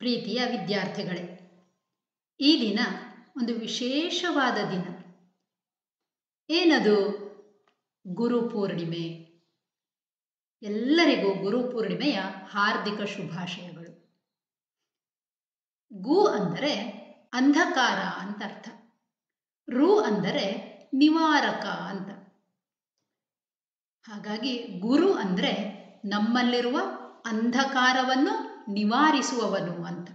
ಪ್ರೀತಿಯ ವಿದ್ಯಾರ್ಥಿಗಳೇ, ಈ ದಿನ ಒಂದು ವಿಶೇಷವಾದ ದಿನ. ಏನದು? ಗುರುಪೂರ್ಣಿಮೆ. ಎಲ್ಲರಿಗೂ ಗುರುಪೂರ್ಣಿಮೆಯ ಹಾರ್ದಿಕ ಶುಭಾಶಯಗಳು. ಗು ಅಂದರೆ ಅಂಧಕಾರ ಅಂತ ಅರ್ಥ. ರು ಅಂದರೆ ನಿವಾರಕ ಅಂತ. ಹಾಗಾಗಿ ಗುರು ಅಂದರೆ ನಮ್ಮಲ್ಲಿರುವ ಅಂಧಕಾರವನ್ನು ನಿವಾರಿಸುವವನು ಅಂತ.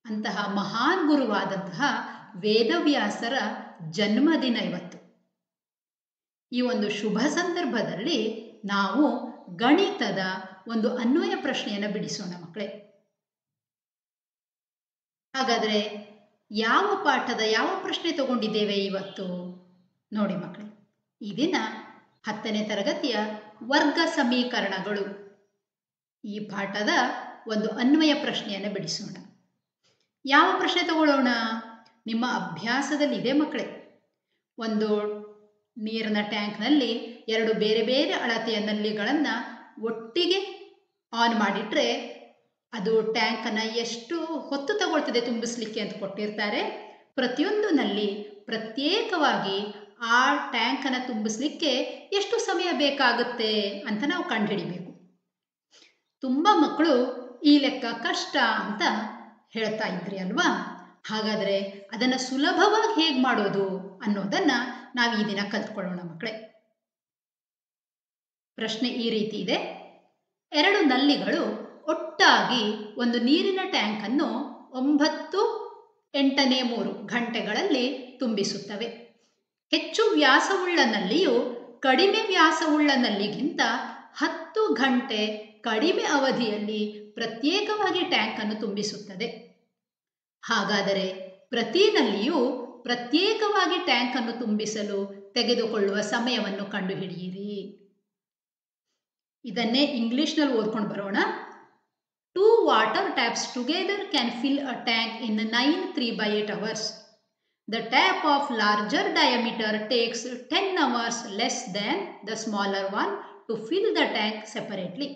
ಅಂತಹ ಮಹಾನ್ ಗುರುವಾದಂತಹ ವೇದವ್ಯಾಸರ ಜನ್ಮದಿನ ಇವತ್ತು. ಈ ಒಂದು ಶುಭ ಸಂದರ್ಭದಲ್ಲಿ ನಾವು ಗಣಿತದ ಒಂದು ಅನ್ವಯ ಪ್ರಶ್ನೆಯನ್ನು ಬಿಡಿಸೋಣ ಮಕ್ಕಳೇ. ಹಾಗಾದರೆ ಯಾವ ಪಾಠದ ಯಾವ ಪ್ರಶ್ನೆ ತಗೊಂಡಿದ್ದೇವೆ ಇವತ್ತು ನೋಡಿ ಮಕ್ಕಳೇ. ಈ ದಿನ 10ನೇ ತರಗತಿಯ ವರ್ಗ ಸಮೀಕರಣಗಳು ಈ ಪಾಠದ ಒಂದು ಅನ್ವಯ ಪ್ರಶ್ನೆಯನ್ನು ಬಿಡಿಸೋಣ. ಯಾವ ಪ್ರಶ್ನೆ ತಗೊಳ್ಳೋಣ? ನಿಮ್ಮ ಅಭ್ಯಾಸದಲ್ಲಿ ಇದೆ ಮಕ್ಕಳೇ. ಒಂದು ನೀರಿನ ಟ್ಯಾಂಕ್ನಲ್ಲಿ 2 ಬೇರೆ ಬೇರೆ ಅಳತೆಯ ನಲ್ಲಿಗಳನ್ನು ಒಟ್ಟಿಗೆ ಆನ್ ಮಾಡಿಟ್ರೆ ಅದು ಟ್ಯಾಂಕನ್ನು ಎಷ್ಟು ಹೊತ್ತು ತಗೊಳ್ತದೆ ತುಂಬಿಸ್ಲಿಕ್ಕೆ ಅಂತ ಕೊಟ್ಟಿರ್ತಾರೆ. ಪ್ರತಿಯೊಂದು ನಲ್ಲಿ ಪ್ರತ್ಯೇಕವಾಗಿ ಆ ಟ್ಯಾಂಕನ್ನು ತುಂಬಿಸ್ಲಿಕ್ಕೆ ಎಷ್ಟು ಸಮಯ ಬೇಕಾಗುತ್ತೆ ಅಂತ ನಾವು ಕಂಡುಹಿಡಿಬೇಕು. ತುಂಬ ಮಕ್ಕಳು ಈ ಲೆಕ್ಕ ಕಷ್ಟ ಅಂತ ಹೇಳ್ತಾ ಇದ್ರಿ ಅಲ್ವಾ? ಹಾಗಾದರೆ ಅದನ್ನು ಸುಲಭವಾಗಿ ಹೇಗೆ ಮಾಡೋದು ಅನ್ನೋದನ್ನು ನಾವು ಈ ದಿನ ಕಲ್ತ್ಕೊಳ್ಳೋಣ ಮಕ್ಕಳೇ. ಪ್ರಶ್ನೆ ಈ ರೀತಿ ಇದೆ. 2 ನಲ್ಲಿಗಳು ಒಟ್ಟಾಗಿ ಒಂದು ನೀರಿನ ಟ್ಯಾಂಕನ್ನು 9 ಗಂಟೆಗಳಲ್ಲಿ ತುಂಬಿಸುತ್ತವೆ. ಹೆಚ್ಚು ವ್ಯಾಸವುಳ್ಳ ನಲ್ಲಿಯು ಕಡಿಮೆ ವ್ಯಾಸವುಳ್ಳ ನಲ್ಲಿಗಿಂತ 10 ಗಂಟೆ ಕಡಿಮೆ ಅವಧಿಯಲ್ಲಿ ಪ್ರತ್ಯೇಕವಾಗಿ ಟ್ಯಾಂಕನ್ನು ತುಂಬಿಸುತ್ತದೆ. ಹಾಗಾದರೆ ಪ್ರತಿ ನಲ್ಲಿಯೂ ಪ್ರತ್ಯೇಕವಾಗಿ ಟ್ಯಾಂಕನ್ನು ತುಂಬಿಸಲು ತೆಗೆದುಕೊಳ್ಳುವ ಸಮಯವನ್ನು ಕಂಡುಹಿಡಿಯಿರಿ. ಇದನ್ನೇ ಇಂಗ್ಲಿಷ್ನಲ್ಲಿ ಓದ್ಕೊಂಡು ಬರೋಣ. 2 water taps together can fill a tank in 9 3/8 hours. The tap of larger diameter takes 10 hours less than the smaller one to fill the tank separately.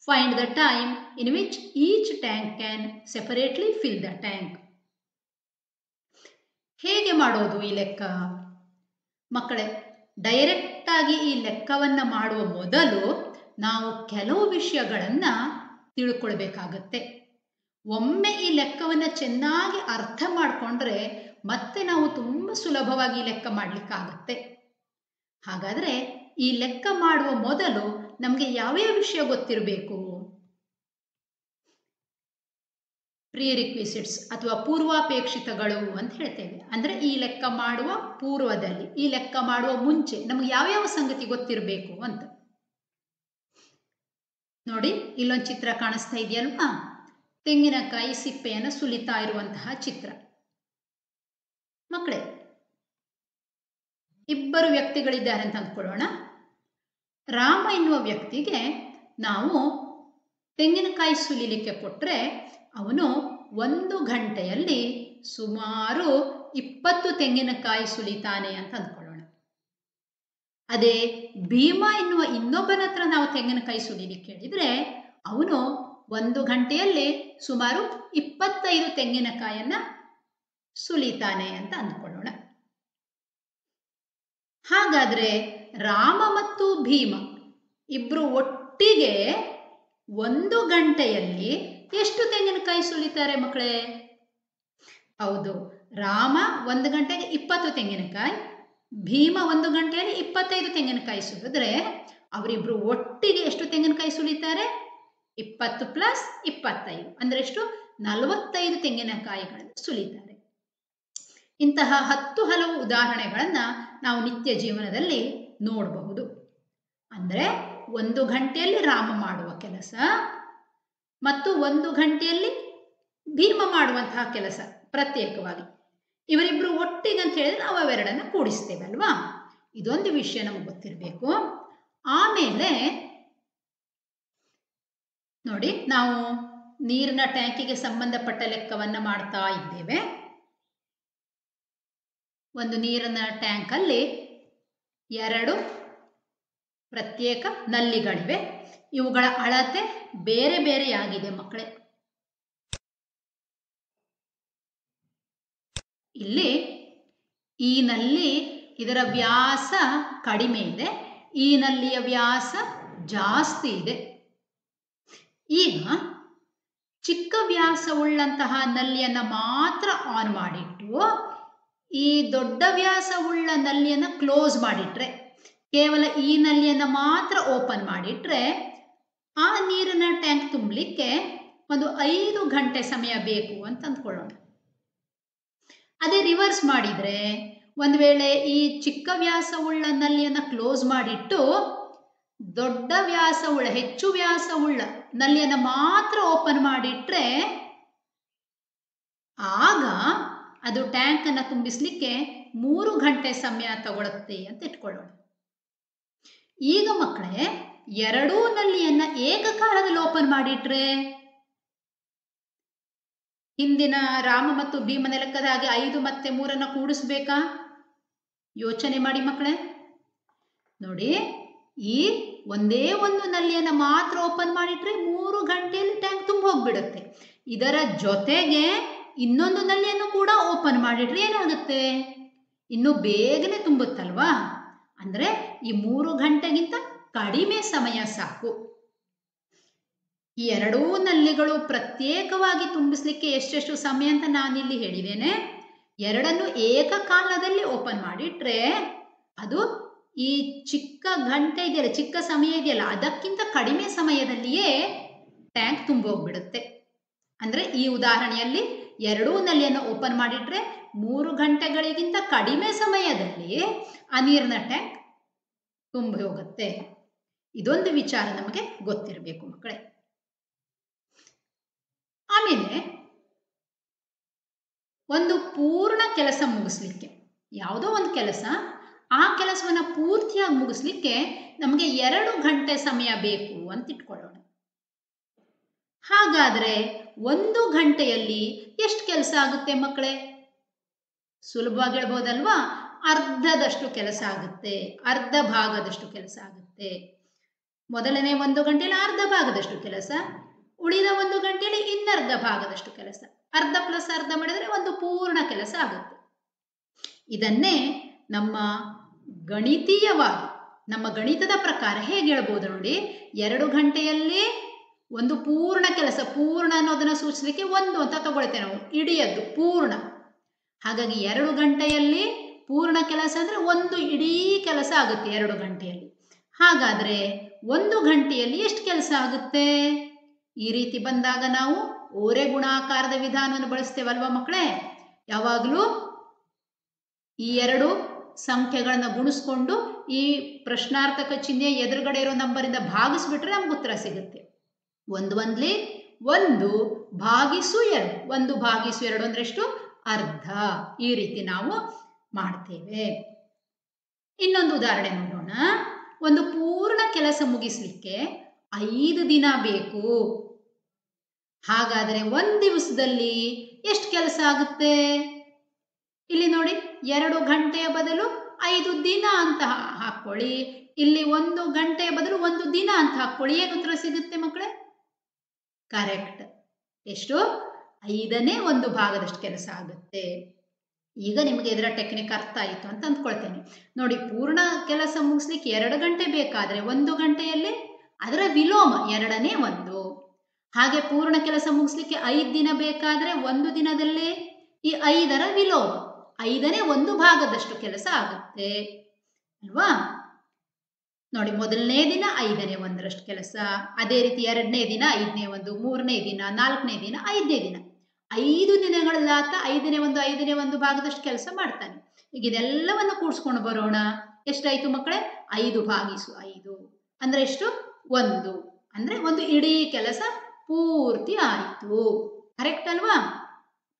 Find the time in which each tank can separately fill the tank. ಹೇಗೆ ಮಾಡೋದು ಈ ಲೆಕ್ಕ ಮಕ್ಕಳೇ? ಡೈರೆಕ್ಟಾಗಿ ಈ ಲೆಕ್ಕವನ್ನು ಮಾಡುವ ಮೊದಲು ನಾವು ಕೆಲವು ವಿಷಯಗಳನ್ನು ತಿಳ್ಕೊಳ್ಬೇಕಾಗತ್ತೆ. ಒಮ್ಮೆ ಈ ಲೆಕ್ಕವನ್ನು ಚೆನ್ನಾಗಿ ಅರ್ಥ ಮಾಡಿಕೊಂಡ್ರೆ ಮತ್ತೆ ನಾವು ತುಂಬ ಸುಲಭವಾಗಿ ಲೆಕ್ಕ ಮಾಡಲಿಕ್ಕಾಗತ್ತೆ. ಹಾಗಾದರೆ ಈ ಲೆಕ್ಕ ಮಾಡುವ ಮೊದಲು ನಮಗೆ ಯಾವ್ಯಾವ ವಿಷಯ ಗೊತ್ತಿರಬೇಕು? ಪ್ರಿರಿಕ್ವಿಸಿಟ್ಸ್ ಅಥವಾ ಪೂರ್ವಾಪೇಕ್ಷಿತಗಳು ಅಂತ ಹೇಳ್ತೇವೆ. ಅಂದರೆ ಈ ಲೆಕ್ಕ ಮಾಡುವ ಪೂರ್ವದಲ್ಲಿ, ಈ ಲೆಕ್ಕ ಮಾಡುವ ಮುಂಚೆ ನಮಗೆ ಯಾವ್ಯಾವ ಸಂಗತಿ ಗೊತ್ತಿರಬೇಕು ಅಂತ. ನೋಡಿ, ಇಲ್ಲೊಂದು ಚಿತ್ರ ಕಾಣಿಸ್ತಾ ಇದೆಯಲ್ವಾ? ತೆಂಗಿನಕಾಯಿ ಸಿಪ್ಪೆಯನ್ನು ಸುಲಿತಾ ಇರುವಂತಹ ಚಿತ್ರ. ಮಕ್ಕಳೇ, 2 ವ್ಯಕ್ತಿಗಳಿದ್ದಾರೆ ಅಂತ ಅಂದ್ಕೊಳ್ಳೋಣ. ರಾಮ ಎನ್ನುವ ವ್ಯಕ್ತಿಗೆ ನಾವು ತೆಂಗಿನಕಾಯಿ ಸುಲಿಲಿಕ್ಕೆ ಕೊಟ್ಟರೆ ಅವನು 1 ಗಂಟೆಯಲ್ಲಿ ಸುಮಾರು 20 ತೆಂಗಿನಕಾಯಿ ಸುಲಿತಾನೆ ಅಂತ ಅಂದ್ಕೊಳ್ಳೋಣ. ಅದೇ ಭೀಮ ಎನ್ನುವ ಇನ್ನೊಬ್ಬನ ಹತ್ರ ನಾವು ತೆಂಗಿನಕಾಯಿ ಸುಲಿಲಿಕ್ಕೆ ಹೇಳಿದರೆ ಅವನು 1 ಗಂಟೆಯಲ್ಲಿ ಸುಮಾರು 25 ತೆಂಗಿನಕಾಯನ್ನು ಸುಲಿತಾನೆ ಅಂತ ಅಂದ್ಕೊಳ್ಳೋಣ. ಹಾಗಾದರೆ ರಾಮ ಮತ್ತು ಭೀಮ ಇಬ್ಬರು ಒಟ್ಟಿಗೆ 1 ಗಂಟೆಯಲ್ಲಿ ಎಷ್ಟು ತೆಂಗಿನಕಾಯಿ ಸುಲಿತಾರೆ ಮಕ್ಕಳೇ? ಹೌದು, ರಾಮ 1 ಗಂಟೆಗೆ 20 ತೆಂಗಿನಕಾಯಿ, ಭೀಮ 1 ಗಂಟೆಯಲ್ಲಿ 25 ತೆಂಗಿನಕಾಯಿ ಸುಲಿದ್ರೆ ಅವರಿಬ್ರು ಒಟ್ಟಿಗೆ ಎಷ್ಟು ತೆಂಗಿನಕಾಯಿ ಸುಲಿತಾರೆ? 20 + 25 ಅಂದರೆ ಎಷ್ಟು? 45 ತೆಂಗಿನಕಾಯಿಗಳನ್ನು ಸುಲಿತಾರೆ. ಇಂತಹ 10 ಹಲವು ಉದಾಹರಣೆಗಳನ್ನು ನಾವು ನಿತ್ಯ ಜೀವನದಲ್ಲಿ ನೋಡಬಹುದು. ಅಂದರೆ 1 ಗಂಟೆಯಲ್ಲಿ ರಾಮ ಮಾಡುವ ಕೆಲಸ ಮತ್ತು 1 ಗಂಟೆಯಲ್ಲಿ ಭೀಮ ಮಾಡುವಂತಹ ಕೆಲಸ ಪ್ರತ್ಯೇಕವಾಗಿ, ಇವರಿಬ್ಬರು ಒಟ್ಟಿಗೆ ಅಂತ ಹೇಳಿದ್ರೆ ನಾವು ಅವೆರಡನ್ನು ಕೂಡಿಸ್ತೇವೆ ಅಲ್ವಾ? ಇದೊಂದು ವಿಷಯ ನಮಗೆ ಗೊತ್ತಿರಬೇಕು. ಆಮೇಲೆ ನೋಡಿ, ನಾವು ನೀರಿನ ಟ್ಯಾಂಕಿಗೆ ಸಂಬಂಧಪಟ್ಟ ಲೆಕ್ಕವನ್ನು ಮಾಡ್ತಾ ಇದ್ದೇವೆ. ಒಂದು ನೀರಿನ ಟ್ಯಾಂಕಲ್ಲಿ 2 ಪ್ರತ್ಯೇಕ ನಲ್ಲಿಗಳಿವೆ. ಇವುಗಳ ಅಳತೆ ಬೇರೆ ಬೇರೆಯಾಗಿದೆ ಮಕ್ಕಳೇ. ಇಲ್ಲಿ ಈ ನಲ್ಲಿ ಇದರ ವ್ಯಾಸ ಕಡಿಮೆ ಇದೆ, ಈ ನಲ್ಲಿಯ ವ್ಯಾಸ ಜಾಸ್ತಿ ಇದೆ. ಈಗ ಚಿಕ್ಕ ವ್ಯಾಸವುಳ್ಳಂತಹ ನಲ್ಲಿಯನ್ನು ಮಾತ್ರ ಆನ್ ಮಾಡಿಟ್ಟು ಈ ದೊಡ್ಡ ವ್ಯಾಸವುಳ್ಳ ನಲ್ಲಿಯನ್ನು ಕ್ಲೋಸ್ ಮಾಡಿಟ್ರೆ, ಕೇವಲ ಈ ನಲ್ಲಿಯನ್ನು ಮಾತ್ರ ಓಪನ್ ಮಾಡಿಟ್ರೆ ಆ ನೀರಿನ ಟ್ಯಾಂಕ್ ತುಂಬಲಿಕ್ಕೆ ಒಂದು 5 ಗಂಟೆ ಸಮಯ ಬೇಕು ಅಂತ ಅಂದ್ಕೊಳ್ಳೋಣ. ಅದೇ ರಿವರ್ಸ್ ಮಾಡಿದರೆ, ಒಂದು ವೇಳೆ ಈ ಚಿಕ್ಕ ವ್ಯಾಸವುಳ್ಳ ನಲ್ಲಿಯನ್ನು ಕ್ಲೋಸ್ ಮಾಡಿಟ್ಟು ದೊಡ್ಡ ವ್ಯಾಸವುಳ್ಳ ಹೆಚ್ಚು ವ್ಯಾಸವುಳ್ಳ ನಲ್ಲಿಯನ್ನು ಮಾತ್ರ ಓಪನ್ ಮಾಡಿಟ್ರೆ ಆಗ ಅದು ಟ್ಯಾಂಕ್ ಅನ್ನು ತುಂಬಿಸ್ಲಿಕ್ಕೆ 3 ಗಂಟೆ ಸಮಯ ತಗೊಳುತ್ತೆ ಅಂತ ಇಟ್ಕೊಳ್ಳೋಣ. ಈಗ ಮಕ್ಕಳೇ, ಎರಡೂ ನಲ್ಲಿಯನ್ನ ಏಕಕಾಲದಲ್ಲಿ ಓಪನ್ ಮಾಡಿಟ್ರೆ ಹಿಂದಿನ ರಾಮ ಮತ್ತು ಭೀಮನ ಲೆಕ್ಕದ ಹಾಗೆ 5 ಮತ್ತೆ 3 ಕೂಡಿಸ್ಬೇಕಾ? ಯೋಚನೆ ಮಾಡಿ ಮಕ್ಕಳೇ. ನೋಡಿ, ಈ ಒಂದೇ ಒಂದು ನಲ್ಲಿಯನ್ನು ಮಾತ್ರ ಓಪನ್ ಮಾಡಿಟ್ರೆ 3 ಗಂಟೆಯಲ್ಲಿ ಟ್ಯಾಂಕ್ ತುಂಬ ಹೋಗ್ಬಿಡುತ್ತೆ. ಇದರ ಜೊತೆಗೆ ಇನ್ನೊಂದು ನಲ್ಲಿಯನ್ನು ಕೂಡ ಓಪನ್ ಮಾಡಿಟ್ರೆ ಏನಾಗುತ್ತೆ? ಇನ್ನು ಬೇಗನೆ ತುಂಬುತ್ತಲ್ವಾ? ಅಂದ್ರೆ ಈ 3 ಗಂಟೆಗಿಂತ ಕಡಿಮೆ ಸಮಯ ಸಾಕು. ಈ ಎರಡೂ ನಲ್ಲಿಗಳು ಪ್ರತ್ಯೇಕವಾಗಿ ತುಂಬಿಸ್ಲಿಕ್ಕೆ ಎಷ್ಟೆಷ್ಟು ಸಮಯ ಅಂತ ನಾನಿಲ್ಲಿ ಹೇಳಿದ್ದೇನೆ. ಎರಡನ್ನು ಏಕಕಾಲದಲ್ಲಿ ಓಪನ್ ಮಾಡಿಟ್ರೆ ಅದು ಈ ಚಿಕ್ಕ ಗಂಟೆ ಇದೆಯಲ್ಲ, ಚಿಕ್ಕ ಸಮಯ ಇದೆಯಲ್ಲ, ಅದಕ್ಕಿಂತ ಕಡಿಮೆ ಸಮಯದಲ್ಲಿಯೇ ಟ್ಯಾಂಕ್ ತುಂಬೋಗ್ಬಿಡುತ್ತೆ. ಅಂದ್ರೆ ಈ ಉದಾಹರಣೆಯಲ್ಲಿ ಎರಡೂ ನಲ್ಲಿಯನ್ನು ಓಪನ್ ಮಾಡಿಟ್ರೆ 3 ಗಂಟೆಗಳಿಗಿಂತ ಕಡಿಮೆ ಸಮಯದಲ್ಲಿ ಆ ನೀರಿನ ಟ್ಯಾಂಕ್ ತುಂಬಿ ಹೋಗುತ್ತೆ. ಇದೊಂದು ವಿಚಾರ ನಮಗೆ ಗೊತ್ತಿರಬೇಕು ಮಕ್ಕಳೇ. ಆಮೇಲೆ ಒಂದು ಪೂರ್ಣ ಕೆಲಸ ಮುಗಿಸ್ಲಿಕ್ಕೆ, ಯಾವುದೋ ಒಂದು ಕೆಲಸ, ಆ ಕೆಲಸವನ್ನು ಪೂರ್ತಿಯಾಗಿ ಮುಗಿಸ್ಲಿಕ್ಕೆ ನಮಗೆ 2 ಗಂಟೆ ಸಮಯ ಬೇಕು ಅಂತ ಇಟ್ಕೊಳ್ಳೋಣ. ಹಾಗಾದ್ರೆ 1 ಗಂಟೆಯಲ್ಲಿ ಎಷ್ಟು ಕೆಲಸ ಆಗುತ್ತೆ ಮಕ್ಕಳೇ? ಸುಲಭವಾಗಿ ಹೇಳ್ಬೋದಲ್ವಾ? ಅರ್ಧದಷ್ಟು ಕೆಲಸ ಆಗುತ್ತೆ, ಅರ್ಧ ಭಾಗದಷ್ಟು ಕೆಲಸ ಆಗುತ್ತೆ. ಮೊದಲನೇ 1 ಗಂಟೆಯಲ್ಲಿ ಅರ್ಧ ಭಾಗದಷ್ಟು ಕೆಲಸ, ಉಳಿದ 1 ಗಂಟೆಯಲ್ಲಿ ಇನ್ನರ್ಧ ಭಾಗದಷ್ಟು ಕೆಲಸ. ಅರ್ಧ ಪ್ಲಸ್ ಅರ್ಧ ಮಾಡಿದರೆ ಒಂದು ಪೂರ್ಣ ಕೆಲಸ ಆಗುತ್ತೆ. ಇದನ್ನೇ ನಮ್ಮ ಗಣಿತೀಯವಾಗಿ, ನಮ್ಮ ಗಣಿತದ ಪ್ರಕಾರ ಹೇಗೆ ಹೇಳ್ಬೋದು ನೋಡಿ. 2 ಗಂಟೆಯಲ್ಲಿ ಒಂದು ಪೂರ್ಣ ಕೆಲಸ, ಪೂರ್ಣ ಅನ್ನೋದನ್ನು ಸೂಚಿಸಲಿಕ್ಕೆ 1 ಅಂತ ತಗೊಳ್ತೇವೆ ನಾವು, ಇಡಿಯದ್ದು ಪೂರ್ಣ. ಹಾಗಾಗಿ 2 ಗಂಟೆಯಲ್ಲಿ ಪೂರ್ಣ ಕೆಲಸ ಅಂದರೆ ಒಂದು ಇಡೀ ಕೆಲಸ ಆಗುತ್ತೆ 2 ಗಂಟೆಯಲ್ಲಿ. ಹಾಗಾದ್ರೆ 1 ಗಂಟೆಯಲ್ಲಿ ಎಷ್ಟು ಕೆಲಸ ಆಗುತ್ತೆ? ಈ ರೀತಿ ಬಂದಾಗ ನಾವು ಓರೆ ಗುಣಾಕಾರದ ವಿಧಾನವನ್ನು ಬಳಸ್ತೇವಲ್ವಾ ಮಕ್ಕಳೇ? ಯಾವಾಗಲೂ ಈ 2 ಸಂಖ್ಯೆಗಳನ್ನು ಗುಣಿಸ್ಕೊಂಡು ಈ ಪ್ರಶ್ನಾರ್ಥಕ ಚಿಹ್ನೆ ಎದುರುಗಡೆ ಇರೋ ನಂಬರಿಂದ ಭಾಗಿಸ್ಬಿಟ್ರೆ ನಮ್ಗೆ ಉತ್ತರ ಸಿಗುತ್ತೆ. 1 1 1 ಭಾಗಿಸು 2, 1 ಭಾಗಿಸು 2 ಅಂದ್ರೆ ಎಷ್ಟು? ಅರ್ಧ. ಈ ರೀತಿ ನಾವು ಮಾಡ್ತೇವೆ. ಇನ್ನೊಂದು ಉದಾಹರಣೆ ನೋಡೋಣ. ಒಂದು ಪೂರ್ಣ ಕೆಲಸ ಮುಗಿಸ್ಲಿಕ್ಕೆ 5 ದಿನ ಬೇಕು. ಹಾಗಾದರೆ 1 ದಿವಸದಲ್ಲಿ ಎಷ್ಟು ಕೆಲಸ ಆಗುತ್ತೆ? ಇಲ್ಲಿ ನೋಡಿ, 2 ಗಂಟೆಯ ಬದಲು 5 ದಿನ ಅಂತ ಹಾಕೊಳ್ಳಿ. ಇಲ್ಲಿ 1 ಗಂಟೆಯ ಬದಲು 1 ದಿನ ಅಂತ ಹಾಕೊಳ್ಳಿ. ಏನು ಉತ್ತರ ಸಿಗುತ್ತೆ ಮಕ್ಕಳೇ? ಕರೆಕ್ಟ್. ಎಷ್ಟು? 5ನೇ 1 ಭಾಗದಷ್ಟು ಕೆಲಸ ಆಗುತ್ತೆ. ಈಗ ನಿಮಗೆ ಇದರ ಟೆಕ್ನಿಕ್ ಅರ್ಥ ಆಯಿತು ಅಂತ ಅಂದ್ಕೊಳ್ತೇನೆ. ನೋಡಿ, ಪೂರ್ಣ ಕೆಲಸ ಮುಗಿಸ್ಲಿಕ್ಕೆ 2 ಗಂಟೆ ಬೇಕಾದರೆ 1 ಗಂಟೆಯಲ್ಲಿ ಅದರ ವಿಲೋಮ 2ನೇ 1. ಹಾಗೆ ಪೂರ್ಣ ಕೆಲಸ ಮುಗಿಸ್ಲಿಕ್ಕೆ 5 ದಿನ ಬೇಕಾದರೆ 1 ದಿನದಲ್ಲಿ ಈ 5ರ ವಿಲೋಮ 5ನೇ 1 ಭಾಗದಷ್ಟು ಕೆಲಸ ಆಗುತ್ತೆ ಅಲ್ವಾ? ನೋಡಿ, ಮೊದಲನೇ ದಿನ 5ನೇ 1ರಷ್ಟು ಕೆಲಸ, ಅದೇ ರೀತಿ 2ನೇ ದಿನ 5ನೇ 1, 3ನೇ ದಿನ 4ನೇ ದಿನ 5ನೇ ದಿನ, 5 ದಿನಗಳಲ್ಲಾತ 5ನೇ 1 5ನೇ 1 ಭಾಗದಷ್ಟು ಕೆಲಸ ಮಾಡ್ತಾನೆ. ಈಗ ಇದೆಲ್ಲವನ್ನು ಕೂಡಿಸ್ಕೊಂಡು ಬರೋಣ. ಎಷ್ಟಾಯ್ತು ಮಕ್ಕಳೇ? 5 ಭಾಗಿಸು 5 ಅಂದ್ರೆ ಎಷ್ಟು? 1. ಅಂದ್ರೆ ಒಂದು ಇಡೀ ಕೆಲಸ ಪೂರ್ತಿ ಆಯಿತು. ಕರೆಕ್ಟ್ ಅಲ್ವಾ?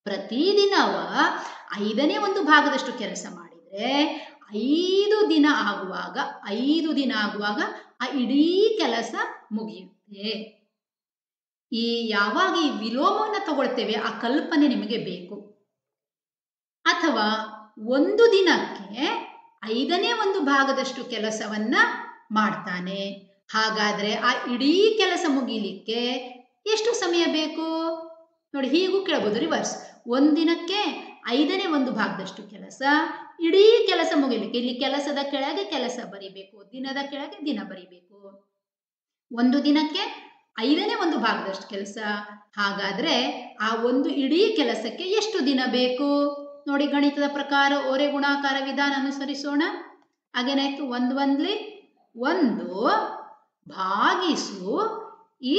ಪ್ರತಿದಿನವ 5ನೇ 1 ಭಾಗದಷ್ಟು ಕೆಲಸ ಮಾಡಿದ್ರೆ 5 ದಿನ ಆಗುವಾಗ ಆ ಇಡೀ ಕೆಲಸ ಮುಗಿಯುತ್ತೆ. ಯಾವಾಗ ಈ ವಿಲೋಮವನ್ನು ತಗೊಳ್ತೇವೆ ಆ ಕಲ್ಪನೆ ನಿಮಗೆ ಬೇಕು. ಅಥವಾ 1 ದಿನಕ್ಕೆ 5ನೇ 1 ಭಾಗದಷ್ಟು ಕೆಲಸವನ್ನ ಮಾಡ್ತಾನೆ. ಹಾಗಾದ್ರೆ ಆ ಇಡೀ ಕೆಲಸ ಮುಗಿಲಿಕ್ಕೆ ಎಷ್ಟು ಸಮಯ ಬೇಕು? ನೋಡಿ, ಹೀಗೂ ಕೇಳಬಹುದು ರಿವರ್ಸ್. 1 ದಿನಕ್ಕೆ 5ನೇ 1 ಭಾಗದಷ್ಟು ಕೆಲಸ. ಇಡೀ ಕೆಲಸ ಮುಗಿಲಿಕ್ಕೆ ಇಲ್ಲಿ ಕೆಲಸದ ಕೆಳಗೆ ಕೆಲಸ ಬರಿಬೇಕು, ದಿನದ ಕೆಳಗೆ ದಿನ ಬರಿಬೇಕು. ಒಂದು ದಿನಕ್ಕೆ 5ನೇ 1 ಭಾಗದಷ್ಟು ಕೆಲಸ. ಹಾಗಾದ್ರೆ ಆ ಒಂದು ಇಡೀ ಕೆಲಸಕ್ಕೆ ಎಷ್ಟು ದಿನ ಬೇಕು ನೋಡಿ. ಗಣಿತದ ಪ್ರಕಾರ ಓರೆ ಗುಣಾಕಾರ ವಿಧಾನ ಅನುಸರಿಸೋಣ. ಹಾಗೇನಾಯ್ತು, 1 1 1 ಭಾಗಿಸು ಈ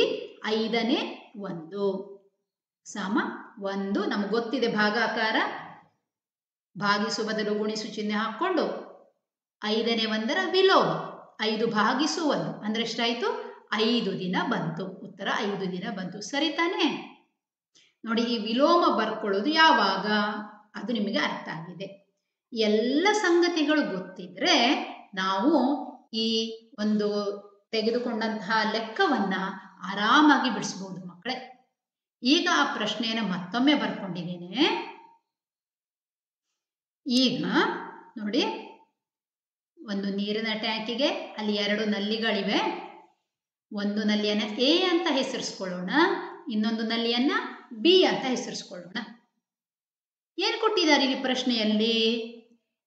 5ನೇ 1 ಸಮ 1. ನಮ್ಗೆ ಗೊತ್ತಿದೆ ಭಾಗಾಕಾರ, ಭಾಗಿಸು ಬದಲು ಗುಣಿಸು ಚಿಹ್ನೆ ಹಾಕೊಂಡು 5ನೇ 1ರ ವಿಲೋಮ 5 ಭಾಗಿಸು 1 ಅಂದ್ರೆ ಎಷ್ಟಾಯ್ತು, 5 ದಿನ ಬಂತು. ಉತ್ತರ 5 ದಿನ ಬಂತು. ಸರಿ ತಾನೇ? ನೋಡಿ, ಈ ವಿಲೋಮ ಬರ್ಕೊಳ್ಳೋದು ಯಾವಾಗ ಅದು ನಿಮಗೆ ಅರ್ಥ ಆಗಿದೆ. ಎಲ್ಲ ಸಂಗತಿಗಳು ಗೊತ್ತಿದ್ರೆ ನಾವು ಈ ಒಂದು ತೆಗೆದುಕೊಂಡಂತಹ ಲೆಕ್ಕವನ್ನ ಆರಾಮಾಗಿ ಬಿಡಿಸಬಹುದು ಮಕ್ಕಳೇ. ಈಗ ಆ ಪ್ರಶ್ನೆಯನ್ನು ಮತ್ತೊಮ್ಮೆ ಬರ್ಕೊಂಡಿದ್ದೇನೆ. ಈಗ ನೋಡಿ, ಒಂದು ನೀರಿನ ಟ್ಯಾಂಕಿಗೆ ಅಲ್ಲಿ 2 ನಲ್ಲಿಗಳಿವೆ. ಒಂದು ನಲ್ಲಿಯನ್ನ ಎ ಅಂತ ಹೆಸರಿಸ್ಕೊಳ್ಳೋಣ, ಇನ್ನೊಂದು ನಲ್ಲಿಯನ್ನ ಬಿ ಅಂತ ಹೆಸರಿಸ್ಕೊಳ್ಳೋಣ. ಏನು ಕೊಟ್ಟಿದ್ದಾರೆ ಇಲ್ಲಿ ಪ್ರಶ್ನೆಯಲ್ಲಿ?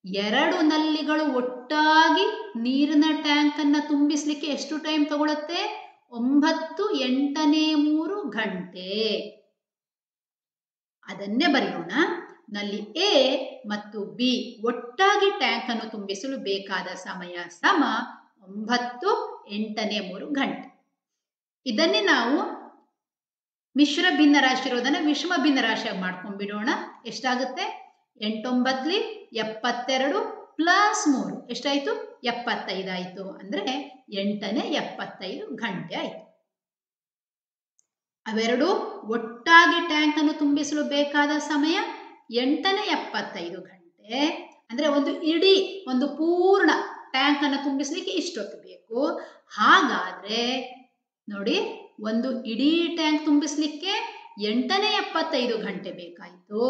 2 ನಲ್ಲಿಗಳು ಒಟ್ಟಾಗಿ ನೀರಿನ ಟ್ಯಾಂಕ್ ಅನ್ನ ತುಂಬಿಸ್ಲಿಕ್ಕೆ ಎಷ್ಟು ಟೈಮ್ ತಗೊಳುತ್ತೆ? 9 8ನೇ 3 ಗಂಟೆ. ಅದನ್ನೇ ಬರೆಯೋಣ. ನಲ್ಲಿ ಎ ಮತ್ತು ಬಿ ಒಟ್ಟಾಗಿ ಟ್ಯಾಂಕ್ ಅನ್ನು ತುಂಬಿಸಲು ಬೇಕಾದ ಸಮಯ ಸಮ 9 8ನೇ 3 ಗಂಟೆ. ಇದನ್ನೇ ನಾವು ಮಿಶ್ರ ಭಿನ್ನರಾಶಿ ಇರೋದನ್ನ ವಿಷಮ ಭಿನ್ನರಾಶಿಯಾಗಿ ಮಾಡ್ಕೊಂಡ್ಬಿಡೋಣ. ಎಷ್ಟಾಗುತ್ತೆ? 8 9 72 ಪ್ಲಸ್ 3 ಎಷ್ಟಾಯ್ತು? 75 ಆಯ್ತು. ಅಂದ್ರೆ 8ನೇ 75 ಗಂಟೆ ಆಯ್ತು. ಅವೆರಡು ಒಟ್ಟಾಗಿ ಟ್ಯಾಂಕ್ ಅನ್ನು ತುಂಬಿಸಲು ಬೇಕಾದ ಸಮಯ 8ನೇ 75 ಗಂಟೆ. ಅಂದ್ರೆ ಒಂದು ಇಡೀ ಒಂದು ಪೂರ್ಣ ಟ್ಯಾಂಕ್ ಅನ್ನು ತುಂಬಿಸ್ಲಿಕ್ಕೆ ಇಷ್ಟೊತ್ತು ಬೇಕು. ಹಾಗಾದ್ರೆ ನೋಡಿ, ಒಂದು ಇಡೀ ಟ್ಯಾಂಕ್ ತುಂಬಿಸ್ಲಿಕ್ಕೆ 8ನೇ 75 ಗಂಟೆ ಬೇಕಾಯಿತು.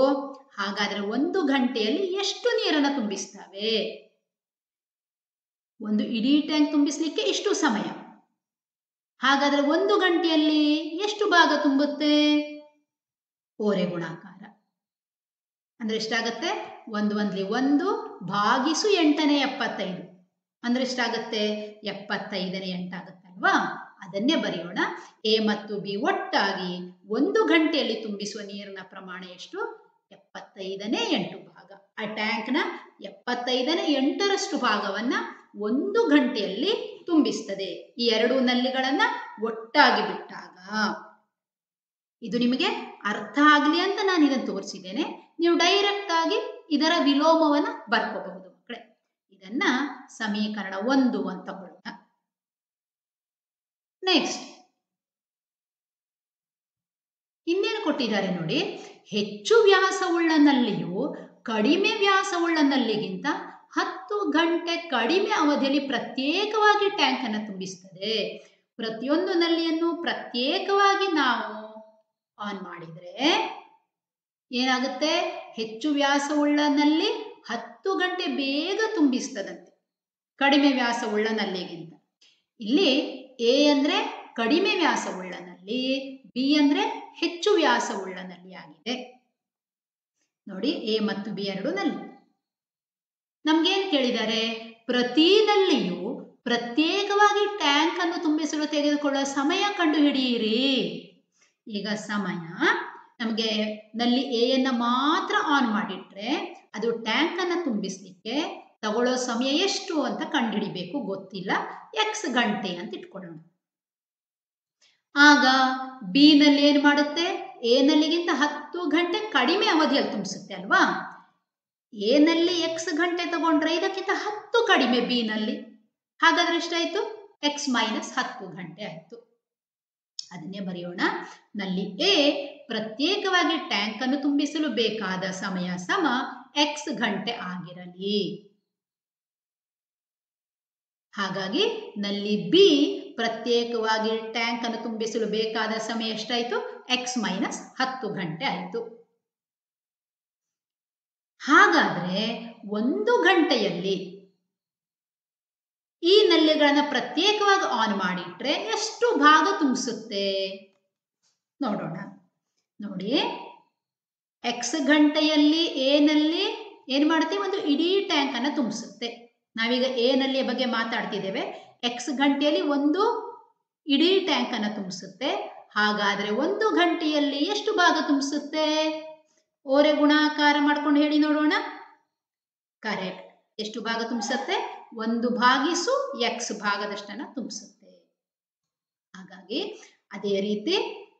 ಹಾಗಾದ್ರೆ 1 ಗಂಟೆಯಲ್ಲಿ ಎಷ್ಟು ನೀರನ್ನು ತುಂಬಿಸ್ತವೆ? ಒಂದು ಇಡೀ ಟ್ಯಾಂಕ್ ತುಂಬಿಸ್ಲಿಕ್ಕೆ ಇಷ್ಟು ಸಮಯ. ಹಾಗಾದ್ರೆ 1 ಗಂಟೆಯಲ್ಲಿ ಎಷ್ಟು ಭಾಗ ತುಂಬುತ್ತೆ? ಓರೆ ಗುಣಾಕಾರ ಅಂದ್ರೆ ಎಷ್ಟಾಗತ್ತೆ? 1 1 1 ಭಾಗಿಸು 8ನೇ 75 ಅಂದ್ರೆ ಎಷ್ಟಾಗತ್ತೆ? 75ನೇ 8 ಆಗುತ್ತಲ್ವಾ? ಅದನ್ನೇ ಬರೆಯೋಣ. ಎ ಮತ್ತು ಬಿ ಒಟ್ಟಾಗಿ 1 ಗಂಟೆಯಲ್ಲಿ ತುಂಬಿಸುವ ನೀರಿನ ಪ್ರಮಾಣ ಎಷ್ಟು? 75ನೇ 8 ಭಾಗ. ಆ ಟ್ಯಾಂಕ್ನ 75ನೇ 8ರಷ್ಟು ಭಾಗವನ್ನ 1 ಗಂಟೆಯಲ್ಲಿ ತುಂಬಿಸ್ತದೆ, ಈ 2 ನಲ್ಲಿಗಳನ್ನ ಒಟ್ಟಾಗಿ ಬಿಟ್ಟಾಗ. ಇದು ನಿಮಗೆ ಅರ್ಥ ಆಗಲಿ ಅಂತ ನಾನು ಇದನ್ನು ತೋರಿಸಿದ್ದೇನೆ. ನೀವು ಡೈರೆಕ್ಟ್ ಆಗಿ ಇದರ ವಿಲೋಮವನ್ನ ಬರ್ಕೋಬಹುದು ಮಕ್ಕಳೇ. ಇದನ್ನ ಸಮೀಕರಣ 1 ಅಂತ ತಗೊಳ್ಳೋಣ. ನೆಕ್ಸ್ಟ್ ಇನ್ನೇನು ಕೊಟ್ಟಿದ್ದಾರೆ ನೋಡಿ. ಹೆಚ್ಚು ವ್ಯಾಸವುಳ್ಳ ನಲ್ಲಿಯು ಕಡಿಮೆ ವ್ಯಾಸವುಳ್ಳ ನಲ್ಲಿಗಿಂತ 10 ಗಂಟೆ ಕಡಿಮೆ ಅವಧಿಯಲ್ಲಿ ಪ್ರತ್ಯೇಕವಾಗಿ ಟ್ಯಾಂಕ್ ಅನ್ನು ತುಂಬಿಸ್ತದೆ. ಪ್ರತಿಯೊಂದು ನಲ್ಲಿಯನ್ನು ಪ್ರತ್ಯೇಕವಾಗಿ ನಾವು ಆನ್ ಮಾಡಿದ್ರೆ ಏನಾಗುತ್ತೆ? ಹೆಚ್ಚು ವ್ಯಾಸವುಳ್ಳ ನಲ್ಲಿ 10 ಗಂಟೆ ಬೇಗ ತುಂಬಿಸ್ತದಂತೆ ಕಡಿಮೆ ವ್ಯಾಸವುಳ್ಳ ನಲ್ಲಿಗಿಂತ. ಇಲ್ಲಿ ಎ ಅಂದ್ರೆ ಕಡಿಮೆ ವ್ಯಾಸವುಳ್ಳ ನಲ್ಲಿ, ಬಿ ಅಂದ್ರೆ ಹೆಚ್ಚು ವ್ಯಾಸವುಳ್ಳ ನಲ್ಲಿ ಆಗಿದೆ. ನೋಡಿ, ಎ ಮತ್ತು ಬಿ 2 ನಲ್ಲಿ. ನಮ್ಗೇನ್ ಕೇಳಿದ್ದಾರೆ? ಪ್ರತಿ ನಲ್ಲಿಯು ಪ್ರತ್ಯೇಕವಾಗಿ ಟ್ಯಾಂಕ್ ಅನ್ನು ತುಂಬಿಸಲು ತೆಗೆದುಕೊಳ್ಳುವ ಸಮಯ ಕಂಡುಹಿಡಿಯಿರಿ. ಈಗ ಸಮಯ ನಮಗೆ ನಲ್ಲಿ ಎ ಯನ್ನ ಮಾತ್ರ ಆನ್ ಮಾಡಿಟ್ರೆ ಅದು ಟ್ಯಾಂಕ್ ಅನ್ನು ತುಂಬಿಸ್ಲಿಕ್ಕೆ ತಗೊಳ್ಳೋ ಸಮಯ ಎಷ್ಟು ಅಂತ ಕಂಡುಹಿಡಿಬೇಕು. ಗೊತ್ತಿಲ್ಲ, x ಗಂಟೆ ಅಂತ ಇಟ್ಕೊಳ್ಳೋಣ. ಆಗ ಬಿ ನಲ್ಲಿ ಏನ್ ಮಾಡುತ್ತೆ? ಎ ನಲ್ಲಿಗಿಂತ 10 ಗಂಟೆ ಕಡಿಮೆ ಅವಧಿಯಲ್ಲಿ ತುಂಬಿಸುತ್ತೆ ಅಲ್ವಾ? ಎ ನಲ್ಲಿ x ಗಂಟೆ ತಗೊಂಡ್ರೆ ಇದಕ್ಕಿಂತ 10 ಕಡಿಮೆ ಬಿ ನಲ್ಲಿ. ಹಾಗಾದ್ರೆ ಎಷ್ಟಾಯ್ತು? x ಮೈನಸ್ 10 ಗಂಟೆ ಆಯ್ತು. ಅದನ್ನೇ ಬರೆಯೋಣ. ನಲ್ಲಿ ಎ ಪ್ರತ್ಯೇಕವಾಗಿ ಟ್ಯಾಂಕ್ ಅನ್ನು ತುಂಬಿಸಲು ಬೇಕಾದ ಸಮಯ ಸಮ x ಗಂಟೆ ಆಗಿರಲಿ. ಹಾಗಾಗಿ ನಲ್ಲಿ ಬಿ ಪ್ರತ್ಯೇಕವಾಗಿ ಟ್ಯಾಂಕ್ ಅನ್ನು ತುಂಬಿಸಲು ಬೇಕಾದ ಸಮಯ ಎಷ್ಟಾಯ್ತು? x ಮೈನಸ್ 10 ಗಂಟೆ ಆಯ್ತು. ಹಾಗಾದ್ರೆ 1 ಗಂಟೆಯಲ್ಲಿ ಈ ನಲ್ಲಿಗಳನ್ನ ಪ್ರತ್ಯೇಕವಾಗಿ ಆನ್ ಮಾಡಿಟ್ರೆ ಎಷ್ಟು ಭಾಗ ತುಂಬಿಸುತ್ತೆ ನೋಡೋಣ. ನೋಡಿ, ಎಕ್ಸ್ ಗಂಟೆಯಲ್ಲಿ ಎನಲ್ಲಿ ಏನು ಮಾಡುತ್ತೆ, ಒಂದು ಇಡೀ ಟ್ಯಾಂಕ್ ಅನ್ನು ತುಂಬಿಸುತ್ತೆ. ನಾವೀಗ ಎನಲ್ಲಿ ಬಗ್ಗೆ ಮಾತಾಡ್ತಿದ್ದೇವೆ. ಎಕ್ಸ್ ಗಂಟೆಯಲ್ಲಿ ಒಂದು ಇಡೀ ಟ್ಯಾಂಕ್ ಅನ್ನು ತುಂಬಿಸುತ್ತೆ. ಹಾಗಾದ್ರೆ ಒಂದು ಗಂಟೆಯಲ್ಲಿ ಎಷ್ಟು ಭಾಗ ತುಂಬಿಸುತ್ತೆ? ಓರೆ ಗುಣಾಕಾರ ಮಾಡ್ಕೊಂಡು ಹೇಳಿ ನೋಡೋಣ. ಕರೆಕ್ಟ್. ಎಷ್ಟು ಭಾಗ ತುಂಬಿಸುತ್ತೆ? 1/x ಭಾಗದಷ್ಟನ್ನ ತುಂಬಿಸುತ್ತೆ. ಹಾಗಾಗಿ ಅದೇ ರೀತಿ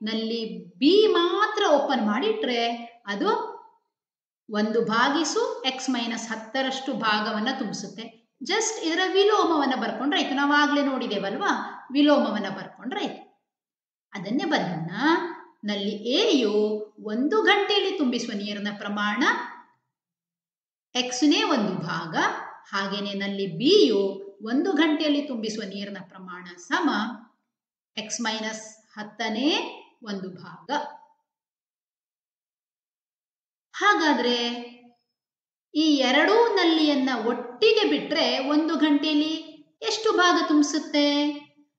ನಲ್ಲಿ ಬಿ ಮಾತ್ರ ಓಪನ್ ಮಾಡಿಟ್ರೆ ಅದು 1/x-10 ಭಾಗವನ್ನ ತುಂಬಿಸುತ್ತೆ. ಜಸ್ಟ್ ಇದರ ವಿಲೋಮವನ್ನ ಬರ್ಕೊಂಡ್ರಾಯ್ತು. ನಾವು ಆಗ್ಲೇ ನೋಡಿದೇವಲ್ವಾ, ವಿಲೋಮವನ್ನ ಬರ್ಕೊಂಡ್ರಾಯ್ತು. ಅದನ್ನೇ ಬರೋಣ. ನಲ್ಲಿ ಎಯು 1 ಗಂಟೆಯಲ್ಲಿ ತುಂಬಿಸುವ ನೀರಿನ ಪ್ರಮಾಣ ಎಕ್ಸ್ನೇ 1 ಭಾಗ, ಹಾಗೇನೆ ನಲ್ಲಿ ಬಿಯು 1 ಗಂಟೆಯಲ್ಲಿ ತುಂಬಿಸುವ ನೀರಿನ ಪ್ರಮಾಣ ಸಮ x-10ನೇ 1 ಭಾಗ. ಹಾಗಾದ್ರೆ ಈ ಎರಡೂ ನಲ್ಲಿಯನ್ನ ಒಟ್ಟಿಗೆ ಬಿಟ್ರೆ 1 ಗಂಟೆಯಲ್ಲಿ ಎಷ್ಟು ಭಾಗ ತುಂಬಿಸುತ್ತೆ?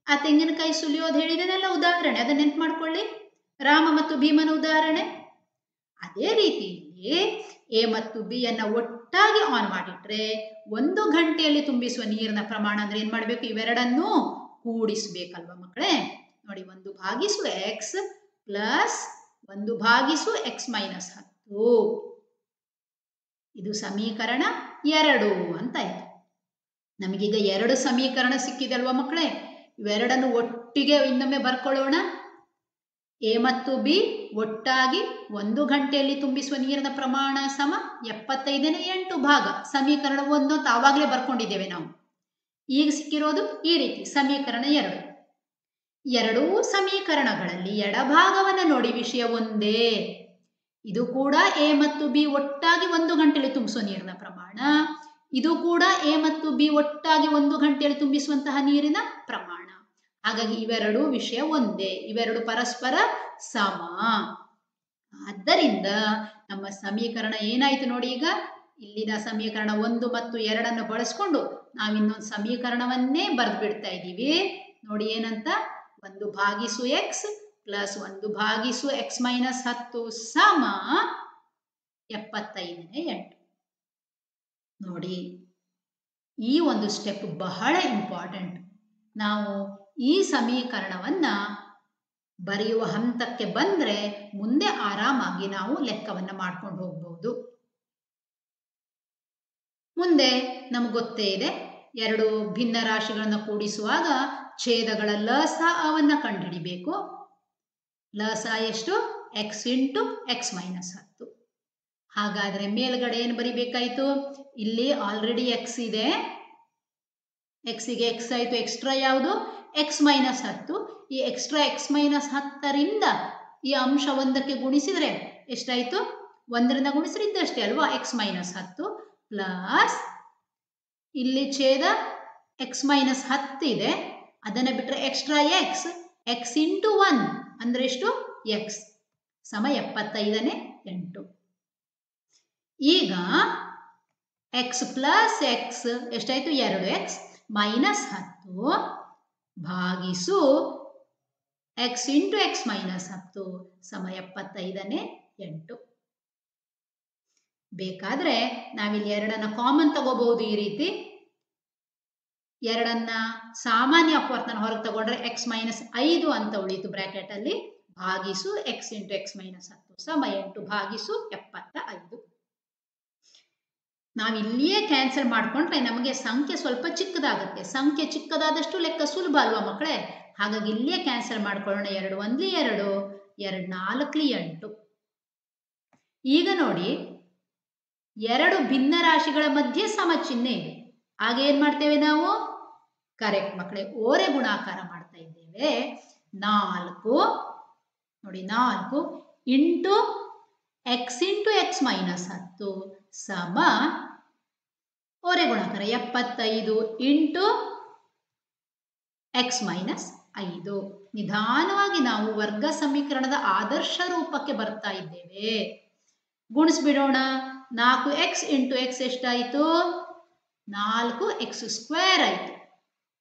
ಆ ತೆಂಗಿನಕಾಯಿ ಸುಲಿಯೋದು ಹೇಳಿದನೆಲ್ಲ ಉದಾಹರಣೆ, ಅದನ್ನ ನೆನ್ಪು ಮಾಡ್ಕೊಳ್ಳಿ. ರಾಮ ಮತ್ತು ಭೀಮನ ಉದಾಹರಣೆ. ಅದೇ ರೀತಿಯಲ್ಲಿ ಎ ಮತ್ತು ಬಿ ಅನ್ನ ಒಟ್ಟಾಗಿ ಆನ್ ಮಾಡಿಟ್ರೆ 1 ಗಂಟೆಯಲ್ಲಿ ತುಂಬಿಸುವ ನೀರಿನ ಪ್ರಮಾಣ ಅಂದ್ರೆ ಏನ್ ಮಾಡ್ಬೇಕು? ಇವೆರಡನ್ನೂ ಕೂಡಿಸ್ಬೇಕಲ್ವಾ ಮಕ್ಕಳೇ? ನೋಡಿ, 1/x ಪ್ಲಸ್ 1/x-10 ಇದು ಸಮೀಕರಣ 2 ಅಂತ ಆಯ್ತು. ನಮಗೀಗ 2 ಸಮೀಕರಣ ಸಿಕ್ಕಿದೆ ಅಲ್ವಾ ಮಕ್ಕಳೇ? ಇವೆರಡನ್ನು ಒಟ್ಟಿಗೆ ಇನ್ನೊಮ್ಮೆ ಬರ್ಕೊಳ್ಳೋಣ. ಎ ಮತ್ತು ಬಿ ಒಟ್ಟಾಗಿ 1 ಗಂಟೆಯಲ್ಲಿ ತುಂಬಿಸುವ ನೀರಿನ ಪ್ರಮಾಣ ಸಮ 75ನೇ 8 ಭಾಗ. ಸಮೀಕರಣ 1 ಅಂತ ಆವಾಗಲೇ ಬರ್ಕೊಂಡಿದ್ದೇವೆ ನಾವು. ಈಗ ಸಿಕ್ಕಿರೋದು ಈ ರೀತಿ ಸಮೀಕರಣ 2. ಎರಡೂ ಸಮೀಕರಣಗಳಲ್ಲಿ ಎಡಭಾಗವನ್ನ ನೋಡಿ, ವಿಷಯ ಒಂದೇ. ಇದು ಕೂಡ ಎ ಮತ್ತು ಬಿ ಒಟ್ಟಾಗಿ 1 ಗಂಟೆಯಲ್ಲಿ ತುಂಬಿಸುವ ನೀರಿನ ಪ್ರಮಾಣ. ಇದು ಕೂಡ ಎ ಮತ್ತು ಬಿ ಒಟ್ಟಾಗಿ 1 ಗಂಟೆಯಲ್ಲಿ ತುಂಬಿಸುವಂತಹ ನೀರಿನ ಪ್ರಮಾಣ. ಹಾಗಾಗಿ ಇವೆರಡು ವಿಷಯ ಒಂದೇ, ಇವೆರಡು ಪರಸ್ಪರ ಸಮ. ಆದ್ದರಿಂದ ನಮ್ಮ ಸಮೀಕರಣ ಏನಾಯ್ತು ನೋಡಿ. ಈಗ ಇಲ್ಲಿನ ಸಮೀಕರಣ 1 ಮತ್ತು 2 ಬಳಸ್ಕೊಂಡು ನಾವಿನ್ನೊಂದು ಸಮೀಕರಣವನ್ನೇ ಬರೆದು ಬಿಡ್ತಾ ಇದ್ದೀವಿ. ನೋಡಿ ಏನಂತ, 1/x ಪ್ಲಸ್ 1/x-10 ಸಮ 75ನೇ 8. ನೋಡಿ, ಈ ಒಂದು ಸ್ಟೆಪ್ ಬಹಳ ಇಂಪಾರ್ಟೆಂಟ್. ನಾವು ಈ ಸಮೀಕರಣವನ್ನ ಬರೆಯುವ ಹಂತಕ್ಕೆ ಬಂದ್ರೆ ಮುಂದೆ ಆರಾಮಾಗಿ ನಾವು ಲೆಕ್ಕವನ್ನ ಮಾಡ್ಕೊಂಡು ಹೋಗ್ಬಹುದು. ಮುಂದೆ ನಮ್ಗೆ ಗೊತ್ತೇ ಇದೆ, ಎರಡು ಭಿನ್ನ ರಾಶಿಗಳನ್ನು ಕೂಡಿಸುವಾಗ ಛೇದಗಳ ಲಸಅವನ್ನ ಕಂಡುಹಿಡಿಬೇಕು. ಲಸ ಎಷ್ಟು? x × x-10. ಹಾಗಾದ್ರೆ ಮೇಲ್ಗಡೆ ಏನು ಬರಿಬೇಕಾಯ್ತು? ಇಲ್ಲಿ ಆಲ್ರೆಡಿ x ಇದೆ, x ಗೆ x ಆಯ್ತು. ಎಕ್ಸ್ಟ್ರಾ ಯಾವುದು? x-10. ಈ ಎಕ್ಸ್ಟ್ರಾ x-10ರಿಂದ ಈ ಅಂಶ 1ಕ್ಕೆ ಗುಣಿಸಿದ್ರೆ ಎಷ್ಟಾಯ್ತು? 1ರಿಂದ ಗುಣಿಸಿದ್ರೆ ಇದ್ದಷ್ಟೇ ಅಲ್ವಾ, x-10 ಪ್ಲಸ್ ಇಲ್ಲಿ ಛೇದ x-10 ಇದೆ, ಅದನ್ನ ಬಿಟ್ರೆ ಎಕ್ಸ್ಟ್ರಾ x × 1 ಅಂದ್ರೆ ಎಷ್ಟು? x ಸಮ 75ನೇ 8. ಈಗ x ಪ್ಲಸ್ x ಎಷ್ಟಾಯ್ತು? 2x ಮೈನಸ್ 10 ಭಾಗಿಸು x × x-10 ಸಮ 75ನೇ 8. ಬೇಕಾದ್ರೆ ನಾವಿಲ್ಲಿ 2ನ್ನ ಕಾಮನ್ ತಗೋಬಹುದು. ಈ ರೀತಿ 2ನ್ನ ಸಾಮಾನ್ಯ ಅಪವರ್ತನ ಹೊರಗೆ ತಗೊಂಡ್ರೆ x-5 ಅಂತ ಉಳಿಯಿತು ಬ್ರಾಕೆಟ್ ಅಲ್ಲಿ, ಭಾಗಿಸು x × x-10 ಸಮ 8 ಭಾಗಿಸು 75. ನಾವಿಲ್ಲಿಯೇ ಕ್ಯಾನ್ಸಲ್ ಮಾಡ್ಕೊಂಡ್ರೆ ನಮಗೆ ಸಂಖ್ಯೆ ಸ್ವಲ್ಪ ಚಿಕ್ಕದಾಗುತ್ತೆ. ಸಂಖ್ಯೆ ಚಿಕ್ಕದಾದಷ್ಟು ಲೆಕ್ಕ ಸುಲಭ ಅಲ್ವಾ ಮಕ್ಕಳೇ? ಹಾಗಾಗಿ ಇಲ್ಲಿಯೇ ಕ್ಯಾನ್ಸಲ್ ಮಾಡ್ಕೊಳ್ಳೋಣ. 2 × 1 2, 2 × 4 8. ಈಗ ನೋಡಿ, 2 ಭಿನ್ನ ರಾಶಿಗಳ ಮಧ್ಯೆ ಸಮ ಚಿಹ್ನೆ ಇದೆ. ಆಗ ಏನ್ ಮಾಡ್ತೇವೆ ನಾವು? ಕರೆಕ್ಟ್ ಮಕ್ಕಳೇ, ಓರೆ ಗುಣಾಕಾರ ಮಾಡ್ತಾ ಇದ್ದೇವೆ. 4 ನೋಡಿ, 4 ಇಂಟು x × x-10 ಸಮ ಓರೆ ಗುಣಾಕಾರ 75 ಇಂಟು x-5. ನಿಧಾನವಾಗಿ ನಾವು ವರ್ಗ ಸಮೀಕರಣದ ಆದರ್ಶ ರೂಪಕ್ಕೆ ಬರ್ತಾ ಇದ್ದೇವೆ. ಗುಣಿಸ್ಬಿಡೋಣ. 4x × x ಎಷ್ಟಾಯಿತು? 4x² ಆಯಿತು.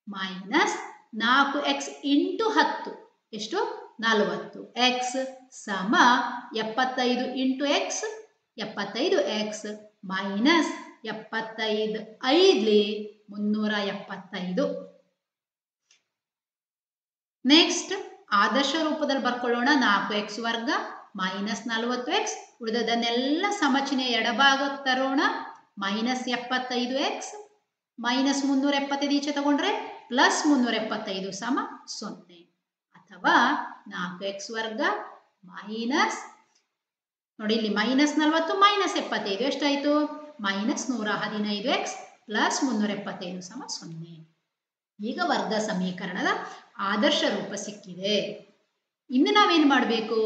ಮೈನಸ್ 4x × 10 ಎಷ್ಟು? 40. x ಸಮ 75 ಇಂಟು ಎಕ್ಸ್ 75x ಮೈನಸ್ 75 ಐದ್ಲಿ 375. ನೆಕ್ಸ್ಟ್ ಆದರ್ಶ ರೂಪದಲ್ಲಿ ಬರ್ಕೊಳ್ಳೋಣ. 4x ವರ್ಗ ಮೈನಸ್ 40x, ಉಳಿದದನ್ನೆಲ್ಲ ಸಮಚಿಹ್ನೆ ಎಡಭಾಗಕ್ಕೆ ತರೋಣ. ಮೈನಸ್ 75x ಮೈನಸ್ 375 ಈಚೆ ತಗೊಂಡ್ರೆ ಪ್ಲಸ್ 375 ಸಮ 0. ಅಥವಾ 4x ವರ್ಗ ಮೈನಸ್, ನೋಡಿ ಇಲ್ಲಿ ಮೈನಸ್ 40 ಮೈನಸ್ 75 ಎಷ್ಟಾಯಿತು? ಮೈನಸ್ 115x ಪ್ಲಸ್ 375 ಸಮ 0. ಈಗ ವರ್ಗ ಸಮೀಕರಣದ ಆದರ್ಶ ರೂಪ ಸಿಕ್ಕಿದೆ. ಇನ್ನು ನಾವೇನು ಮಾಡಬೇಕು?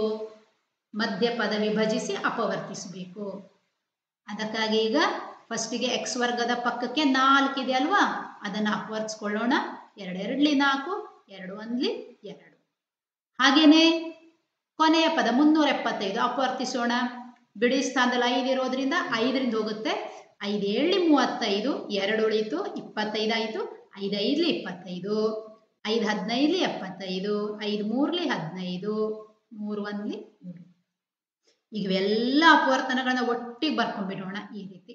ಮಧ್ಯಪದ ವಿಭಜಿಸಿ ಅಪವರ್ತಿಸಬೇಕು. ಅದಕ್ಕಾಗಿ ಈಗ ಫಸ್ಟಿಗೆ ಎಕ್ಸ್ ವರ್ಗದ ಪಕ್ಕಕ್ಕೆ 4 ಇದೆ ಅಲ್ವಾ, ಅದನ್ನು ಅಪವರ್ತಿಸ್ಕೊಳ್ಳೋಣ. 2 2 4, 2 1 2. ಹಾಗೇನೆ ಕೊನೆಯ ಪದ 375 ಅಪವರ್ತಿಸೋಣ. ಬಿಡಿ ಸ್ಥಾನದಲ್ಲಿ 5 ಇರೋದ್ರಿಂದ 5ರಿಂದ ಹೋಗುತ್ತೆ. 5 7 35, 2 ಉಳಿತು 25 ಆಯಿತು. 5 5 25, 5 15 75, 5 3 15, 3 1 3. ಈಗ ಇವೆಲ್ಲ ಅಪವರ್ತನಗಳನ್ನ ಒಟ್ಟಿಗೆ ಬರ್ಕೊಂಡ್ಬಿಡೋಣ ಈ ರೀತಿ.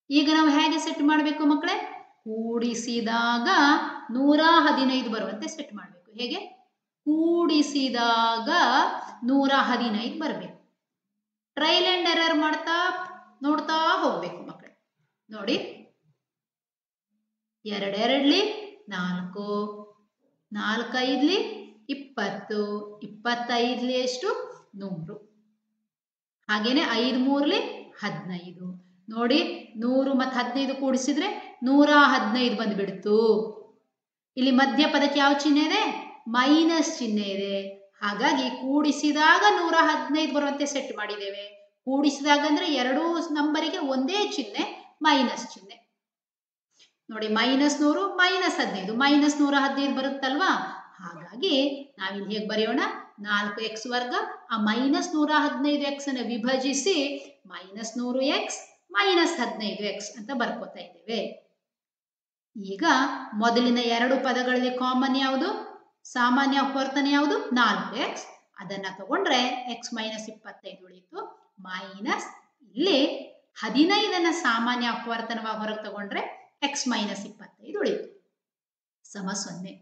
ಈಗ ನಾವು ಹೇಗೆ ಸೆಟ್ ಮಾಡಬೇಕು ಮಕ್ಕಳೇ? ಕೂಡಿಸಿದಾಗ 115 ಬರುವಂತೆ ಸೆಟ್ ಮಾಡಬೇಕು. ಹೇಗೆ? ಕೂಡಿಸಿದಾಗ 115 ಬರಬೇಕು. ಟ್ರೈಲ್ ಅಂಡ್ ಎರರ್ ಮಾಡ್ತಾ ನೋಡ್ತಾ ಹೋಗ್ಬೇಕು ಮಕ್ಕಳೇ. ನೋಡಿ 2 2 4, 4 5 20, 25 ಎಷ್ಟು? 100. ಹಾಗೇನೆ 5 3 15. ನೋಡಿ 100 ಮತ್ತು 15 ಕೂಡಿಸಿದ್ರೆ 115 ಬಂದ್ಬಿಡ್ತು. ಇಲ್ಲಿ ಮಧ್ಯ ಪದಕ್ಕೆ ಯಾವ ಚಿಹ್ನೆ ಇದೆ? ಮೈನಸ್ ಚಿಹ್ನೆ ಇದೆ. ಹಾಗಾಗಿ ಕೂಡಿಸಿದಾಗ 115 ಬರುವಂತೆ ಸೆಟ್ ಮಾಡಿದ್ದೇವೆ. ಕೂಡಿಸಿದಾಗ ಅಂದ್ರೆ ಎರಡೂ ನಂಬರಿಗೆ ಒಂದೇ ಚಿಹ್ನೆ, ಮೈನಸ್ ಚಿಹ್ನೆ. ನೋಡಿ ಮೈನಸ್ 100 ಮೈನಸ್ 15, ಮೈನಸ್ 115 ಬರುತ್ತಲ್ವಾ. ಹಾಗಾಗಿ ನಾವಿಲ್ಲಿ ಹೇಗೆ ಬರೆಯೋಣ? 4x ವರ್ಗ ಆ ಮೈನಸ್ 115x ಅನ್ನು ವಿಭಜಿಸಿ ಮೈನಸ್ 100x ಮೈನಸ್ 15x ಅಂತ ಬರ್ಕೋತಾ ಇದ್ದೇವೆ. ಈಗ ಮೊದಲಿನ ಎರಡು ಪದಗಳಲ್ಲಿ ಕಾಮನ್ ಯಾವುದು? ಸಾಮಾನ್ಯ ಅಪವರ್ತನ ಯಾವುದು? 4x. ಅದನ್ನ ತಗೊಂಡ್ರೆ x ಮೈನಸ್ 25 ಉಳಿಯಿತು. ಮೈನಸ್ ಇಲ್ಲಿ 15 ಸಾಮಾನ್ಯ ಅಪವರ್ತನವಾಗಿ ಹೊರಗೆ ತಗೊಂಡ್ರೆ x ಮೈನಸ್ 25 ಉಳಿಯಿತು ಸಮ 0.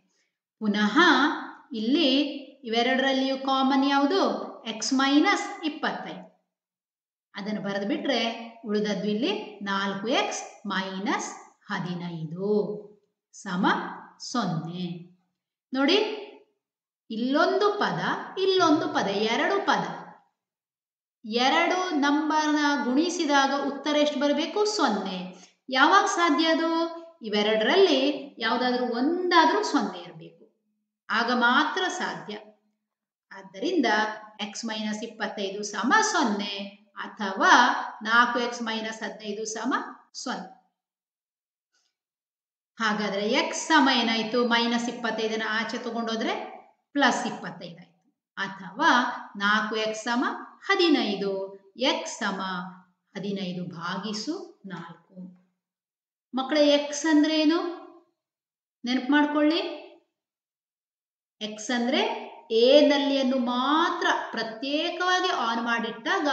ಪುನಃ ಇಲ್ಲಿ ಇವೆರಡರಲ್ಲಿಯೂ ಕಾಮನ್ ಯಾವುದು? x minus 25. ಅದನ್ನು ಬರೆದು ಬಿಟ್ರೆ ಉಳಿದದ್ದು ಇಲ್ಲಿ 4x ಮೈನಸ್ 15 ಸಮ 0. ನೋಡಿ ಇಲ್ಲೊಂದು ಪದ ಇಲ್ಲೊಂದು ಪದ, ಎರಡು ಪದ, ಎರಡು ನಂಬರ್ನ ಗುಣಿಸಿದಾಗ ಉತ್ತರ ಎಷ್ಟು ಬರಬೇಕು? 0. ಯಾವಾಗ ಸಾಧ್ಯ ಅದು? ಇವೆರಡರಲ್ಲಿ ಯಾವುದಾದ್ರೂ ಒಂದಾದ್ರೂ 0 ಇರಬೇಕು, ಆಗ ಮಾತ್ರ ಸಾಧ್ಯ. ಆದ್ದರಿಂದ x ಮೈನಸ್ 25 ಸಮ 0 ಅಥವಾ 4x ಮೈನಸ್ 15 ಸಮ 0. ಹಾಗಾದ್ರೆ x ಸಮ ಏನಾಯ್ತು? ಮೈನಸ್ 25 ಆಚೆ ತಗೊಂಡೋದ್ರೆ ಪ್ಲಸ್ 25 ಆಯ್ತು. ಅಥವಾ 4x ಸಮ 15, x ಸಮ 15 ಭಾಗಿಸು 4. ಮಕ್ಕಳೇ x ಅಂದ್ರೆ ಏನು? ನೆನಪು ಮಾಡ್ಕೊಳ್ಳಿ. x ಅಂದ್ರೆ ಎ ನಲ್ಲಿಯನ್ನು ಮಾತ್ರ ಪ್ರತ್ಯೇಕವಾಗಿ ಆನ್ ಮಾಡಿಟ್ಟಾಗ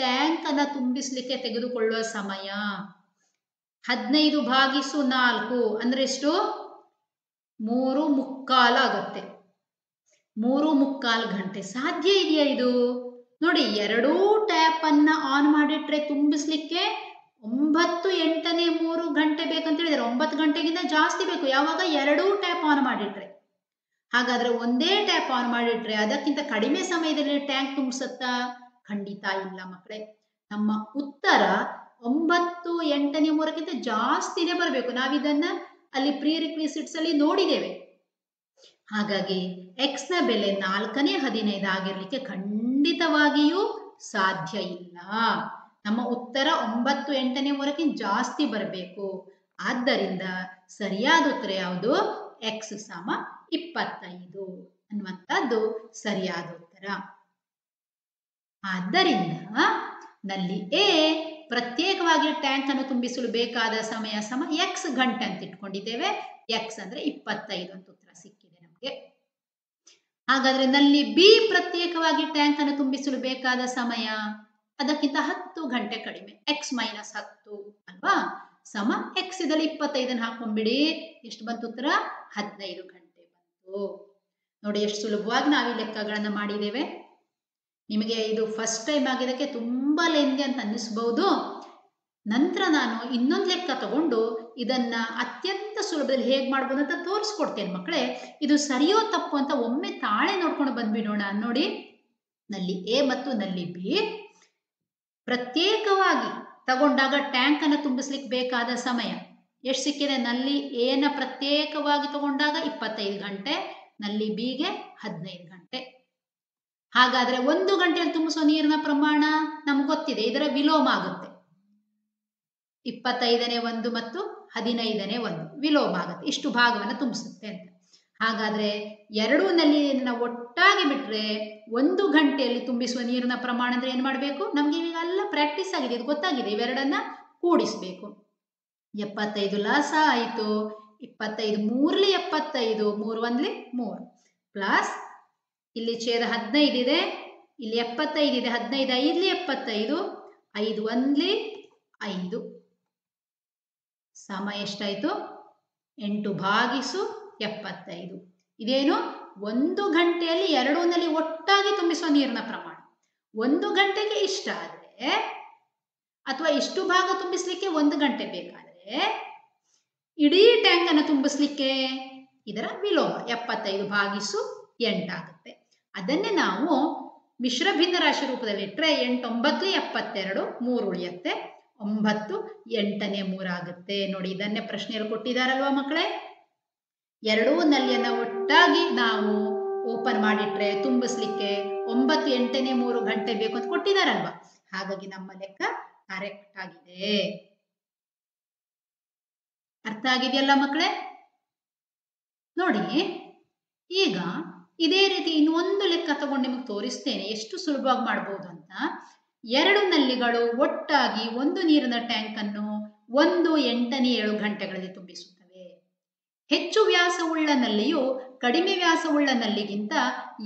ಟ್ಯಾಂಕ್ ಅನ್ನ ತುಂಬಿಸ್ಲಿಕ್ಕೆ ತೆಗೆದುಕೊಳ್ಳುವ ಸಮಯ. 15 ಭಾಗಿಸು 4 ಅಂದ್ರೆ ಎಷ್ಟು? 3:45 ಆಗುತ್ತೆ. 3:45 ಗಂಟೆ. ಸಾಧ್ಯ ಇದೆಯಾ ಇದು? ನೋಡಿ ಎರಡೂ ಟ್ಯಾಪ್ ಅನ್ನ ಆನ್ ಮಾಡಿಟ್ರೆ ತುಂಬಿಸ್ಲಿಕ್ಕೆ 9 8ನೇ 3 ಗಂಟೆ ಬೇಕಂತ ಹೇಳಿದ್ರೆ 9 ಗಂಟೆಗಿಂತ ಜಾಸ್ತಿ ಬೇಕು. ಯಾವಾಗ? ಎರಡೂ ಟ್ಯಾಪ್ ಆನ್ ಮಾಡಿಟ್ರೆ. ಹಾಗಾದ್ರೆ ಒಂದೇ ಟ್ಯಾಪ್ ಆನ್ ಮಾಡಿಟ್ರೆ ಅದಕ್ಕಿಂತ ಕಡಿಮೆ ಸಮಯದಲ್ಲಿ ಟ್ಯಾಂಕ್ ತುಂಬಿಸುತ್ತಾ? ಖಂಡಿತ ಇಲ್ಲ ಮಕ್ಕಳೇ. ನಮ್ಮ ಉತ್ತರ 9 8ನೇ 3ಕ್ಕಿಂತ ಜಾಸ್ತಿನೇ ಬರಬೇಕು. ನಾವಿದನ್ನ ಅಲ್ಲಿ ಪ್ರೀ ರಿಕ್ವಿಸಿಟ್ಸ್ ಅಲ್ಲಿ ನೋಡಿದ್ದೇವೆ. ಹಾಗಾಗಿ x ನ ಬೆಲೆ 4ನೇ 15 ಆಗಿರ್ಲಿಕ್ಕೆ ಖಂಡಿತವಾಗಿಯೂ ಸಾಧ್ಯ ಇಲ್ಲ. ನಮ್ಮ ಉತ್ತರ 9 8ನೇ 3ಕ್ಕಿಂತ ಜಾಸ್ತಿ ಬರಬೇಕು. ಆದ್ದರಿಂದ ಸರಿಯಾದ ಉತ್ತರ ಯಾವುದು? x ಸಮ 25 ಅನ್ನುವಂಥದ್ದು ಸರಿಯಾದ ಉತ್ತರ. ಆದ್ದರಿಂದ ನಲ್ಲಿ ಎ ಪ್ರತ್ಯೇಕವಾಗಿ ಟ್ಯಾಂಕ್ ಅನ್ನು ತುಂಬಿಸಲು ಬೇಕಾದ ಸಮಯ ಸಮ x ಗಂಟೆ ಅಂತ ಇಟ್ಕೊಂಡಿದ್ದೇವೆ. x ಅಂದ್ರೆ 25 ಅಂತ ಉತ್ತರ ಸಿಕ್ಕಿದೆ ನಮಗೆ. ಹಾಗಾದ್ರೆ ನಲ್ಲಿ ಬಿ ಪ್ರತ್ಯೇಕವಾಗಿ ಟ್ಯಾಂಕ್ ಅನ್ನು ತುಂಬಿಸಲು ಬೇಕಾದ ಸಮಯ ಅದಕ್ಕಿಂತ 10 ಗಂಟೆ ಕಡಿಮೆ, x-10 ಅಲ್ವಾ, ಸಮ x ಇದಲ್ಲಿ 25 ಹಾಕೊಂಡ್ಬಿಡಿ. ಎಷ್ಟು ಬಂತು ಉತ್ತರ? 15 ಗಂಟೆ ಬಂತು. ನೋಡಿ ಎಷ್ಟು ಸುಲಭವಾಗಿ ನಾವು ಈ ಲೆಕ್ಕಗಳನ್ನ ಮಾಡಿದ್ದೇವೆ. ನಿಮಗೆ ಇದು ಫಸ್ಟ್ ಟೈಮ್ ಆಗಿದ್ದಕ್ಕೆ ತುಂಬಾ ಲೆಂದಿ ಅಂತ ಅನ್ನಿಸ್ಬಹುದು. ನಂತರ ನಾನು ಇನ್ನೊಂದು ಲೆಕ್ಕ ತಗೊಂಡು ಇದನ್ನ ಅತ್ಯಂತ ಸುಲಭದಲ್ಲಿ ಹೇಗೆ ಮಾಡ್ಬೋದು ಅಂತ ತೋರಿಸ್ಕೊಡ್ತೇನೆ ಮಕ್ಕಳೇ. ಇದು ಸರಿಯೋ ತಪ್ಪು ಅಂತ ಒಮ್ಮೆ ತಾಳೆ ನೋಡ್ಕೊಂಡು ಬಂದ್ಬಿಡೋಣ. ನೋಡಿ, ನಲ್ಲಿ ಎ ಮತ್ತು ನಲ್ಲಿ ಬಿ ಪ್ರತ್ಯೇಕವಾಗಿ ತಗೊಂಡಾಗ ಟ್ಯಾಂಕ್ ಅನ್ನು ತುಂಬಿಸ್ಲಿಕ್ಕೆ ಬೇಕಾದ ಸಮಯ ಎಷ್ಟು ಸಿಕ್ಕಿದೆ? ನಲ್ಲಿ ಎನ ಪ್ರತ್ಯೇಕವಾಗಿ ತಗೊಂಡಾಗ 25 ಗಂಟೆ, ನಲ್ಲಿ ಬಿಗೆ 15 ಗಂಟೆ. ಹಾಗಾದ್ರೆ 1 ಗಂಟೆಯಲ್ಲಿ ತುಂಬಿಸೋ ನೀರಿನ ಪ್ರಮಾಣ ನಮ್ಗೆ ಗೊತ್ತಿದೆ, ಇದರ ವಿಲೋಮ ಆಗುತ್ತೆ. 25ನೇ 1 ಮತ್ತು 15ನೇ 1 ವಿಲೋಮ ಆಗುತ್ತೆ, ಇಷ್ಟು ಭಾಗವನ್ನು ತುಂಬಿಸುತ್ತೆ ಅಂತ. ಹಾಗಾದ್ರೆ ಎರಡೂ ನಲ್ಲಿನ ಒಟ್ಟಾಗಿ ಬಿಟ್ರೆ 1 ಗಂಟೆಯಲ್ಲಿ ತುಂಬಿಸುವ ನೀರಿನ ಪ್ರಮಾಣ ಅಂದ್ರೆ ಏನ್ ಮಾಡಬೇಕು? ನಮ್ಗೆ ಇವೆಲ್ಲ ಪ್ರಾಕ್ಟೀಸ್ ಆಗಿದೆ, ಇದು ಗೊತ್ತಾಗಿದೆ. ಇವೆರಡನ್ನ ಕೂಡಿಸ್ಬೇಕು. 75 ಲಾಸ ಆಯಿತು, 25 3ಲಿ 75, 3 1ಲಿ 3 ಪ್ಲಸ್ ಇಲ್ಲಿ ಛೇದ 15 ಇದೆ, ಇಲ್ಲಿ 75 ಇದೆ, 15 5ಲಿ 75, 5 1ಲಿ 5 ಸಮ ಎಷ್ಟಾಯ್ತು? 8/75. ಇದೇನು? 1 ಗಂಟೆಯಲ್ಲಿ ಎರಡೂ ನಲ್ಲಿ ಒಟ್ಟಾಗಿ ತುಂಬಿಸುವ ನೀರಿನ ಪ್ರಮಾಣ. 1 ಗಂಟೆಗೆ ಇಷ್ಟ ಆದ್ರೆ ಅಥವಾ ಇಷ್ಟು ಭಾಗ ತುಂಬಿಸ್ಲಿಕ್ಕೆ 1 ಗಂಟೆ ಬೇಕಾದ್ರೆ ಇಡೀ ಟ್ಯಾಂಕ್ ಅನ್ನು ತುಂಬಿಸ್ಲಿಕ್ಕೆ ಇದರ ವಿಲೋಮ 75/8 ಆಗುತ್ತೆ. ಅದನ್ನೇ ನಾವು ಮಿಶ್ರ ಭಿನ್ನ ರಾಶಿ ರೂಪದಲ್ಲಿ ಇಟ್ಟರೆ 8 9ಲಿ 72, 3 ಉಳಿಯುತ್ತೆ, 9 8ನೇ 3 ಆಗುತ್ತೆ. ನೋಡಿ, ಇದನ್ನೇ ಪ್ರಶ್ನೆಯಲ್ಲಿ ಕೊಟ್ಟಿದ್ದಾರಲ್ವಾ ಮಕ್ಕಳೇ. ಎರಡೂ ನಲ್ಲಿಯನ್ನ ಒಟ್ಟಾಗಿ ನಾವು ಓಪನ್ ಮಾಡಿಟ್ರೆ ತುಂಬಿಸ್ಲಿಕ್ಕೆ 9 8ನೇ 3 ಗಂಟೆ ಬೇಕು ಅಂತ ಕೊಟ್ಟಿದ್ದಾರಲ್ವಾ. ಹಾಗಾಗಿ ನಮ್ಮ ಲೆಕ್ಕ ಕರೆಕ್ಟ್ ಆಗಿದೆ. ಅರ್ಥ ಆಗಿದೆಯಲ್ಲ ಮಕ್ಕಳೇ? ನೋಡಿ, ಈಗ ಇದೇ ರೀತಿ ಇನ್ನೊಂದು ಲೆಕ್ಕ ತಗೊಂಡು ನಿಮಗೆ ತೋರಿಸ್ತೇನೆ ಎಷ್ಟು ಸುಲಭವಾಗಿ ಮಾಡಬಹುದು ಅಂತ. 2 ನಲ್ಲಿಗಳು ಒಟ್ಟಾಗಿ ಒಂದು ನೀರಿನ ಟ್ಯಾಂಕ್ ಅನ್ನು 1 8ನೇ 7 ಗಂಟೆಗಳಲ್ಲಿ ತುಂಬಿಸುತ್ತವೆ. ಹೆಚ್ಚು ವ್ಯಾಸವುಳ್ಳ ನಲ್ಲಿಯು ಕಡಿಮೆ ವ್ಯಾಸವುಳ್ಳ ನಲ್ಲಿಗಿಂತ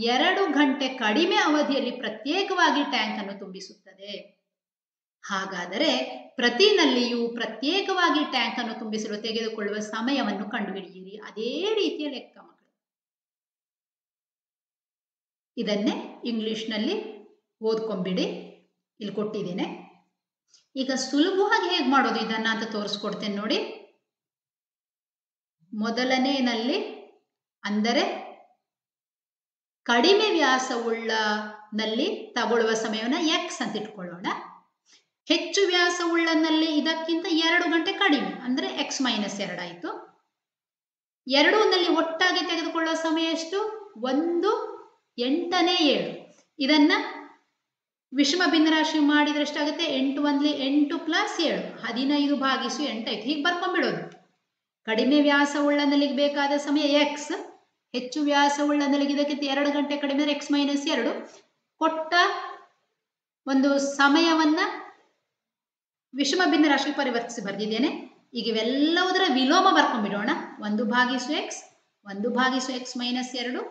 2 ಗಂಟೆ ಕಡಿಮೆ ಅವಧಿಯಲ್ಲಿ ಪ್ರತ್ಯೇಕವಾಗಿ ಟ್ಯಾಂಕ್ ಅನ್ನು ತುಂಬಿಸುತ್ತದೆ. ಹಾಗಾದರೆ ಪ್ರತಿ ನಲ್ಲಿಯು ಪ್ರತ್ಯೇಕವಾಗಿ ಟ್ಯಾಂಕ್ ಅನ್ನು ತುಂಬಿಸಲು ತೆಗೆದುಕೊಳ್ಳುವ ಸಮಯವನ್ನು ಕಂಡುಹಿಡಿಯಿರಿ. ಅದೇ ರೀತಿಯ ಲೆಕ್ಕ ಮಕ್ಕಳು. ಇದನ್ನೇ ಇಂಗ್ಲಿಷ್ನಲ್ಲಿ ಓದ್ಕೊಂಡ್ಬಿಡಿ, ಇಲ್ಲಿ ಕೊಟ್ಟಿದ್ದೇನೆ. ಈಗ ಸುಲಭವಾಗಿ ಹೇಗೆ ಮಾಡೋದು ಇದನ್ನ ಅಂತ ತೋರಿಸ್ಕೊಡ್ತೇನೆ ನೋಡಿ. ಮೊದಲನೇ ನಲ್ಲಿ ಅಂದರೆ ಕಡಿಮೆ ವ್ಯಾಸವುಳ್ಳ ನಲ್ಲಿ ತಗೊಳ್ಳುವ ಸಮಯವನ್ನು x ಅಂತ ಇಟ್ಕೊಳ್ಳೋಣ. ಹೆಚ್ಚು ವ್ಯಾಸವುಳ್ಳ ನಲ್ಲಿ ಇದಕ್ಕಿಂತ 2 ಗಂಟೆ ಕಡಿಮೆ ಅಂದ್ರೆ x-2 ಆಯಿತು. ಎರಡೂ ನಲ್ಲಿ ಒಟ್ಟಾಗಿ ತೆಗೆದುಕೊಳ್ಳುವ ಸಮಯ ಎಷ್ಟು? 1 8ನೇ 7. ಇದನ್ನ ವಿಷಮ ಭಿನ್ನರಾಶಿ ಮಾಡಿದ್ರೆ ಎಷ್ಟಾಗುತ್ತೆ? 8 1ಲಿ 8 ಪ್ಲಸ್ 7 15/8 ಆಯ್ತು. ಹೀಗೆ ಬರ್ಕೊಂಡ್ಬಿಡೋದು. ಕಡಿಮೆ ವ್ಯಾಸವುಳ್ಳ ನಲ್ಲಿಗೆ ಬೇಕಾದ ಸಮಯ x, ಹೆಚ್ಚು ವ್ಯಾಸವುಳ್ಳ ನಲ್ಲಿಗೆ ಇದಕ್ಕಿಂತ 2 ಗಂಟೆ ಕಡಿಮೆ ಅಂದ್ರೆ x-2. ಕೊಟ್ಟ ಒಂದು ಸಮಯವನ್ನ ವಿಷಮ ಭಿನ್ನರಾಶಿ ಪರಿವರ್ತಿಸಿ ಬರೆದಿದ್ದೇನೆ. ಈಗ ಇವೆಲ್ಲವುದರ ವಿಲೋಮ ಬರ್ಕೊಂಡ್ಬಿಡೋಣ. 1/x, 1/x-2,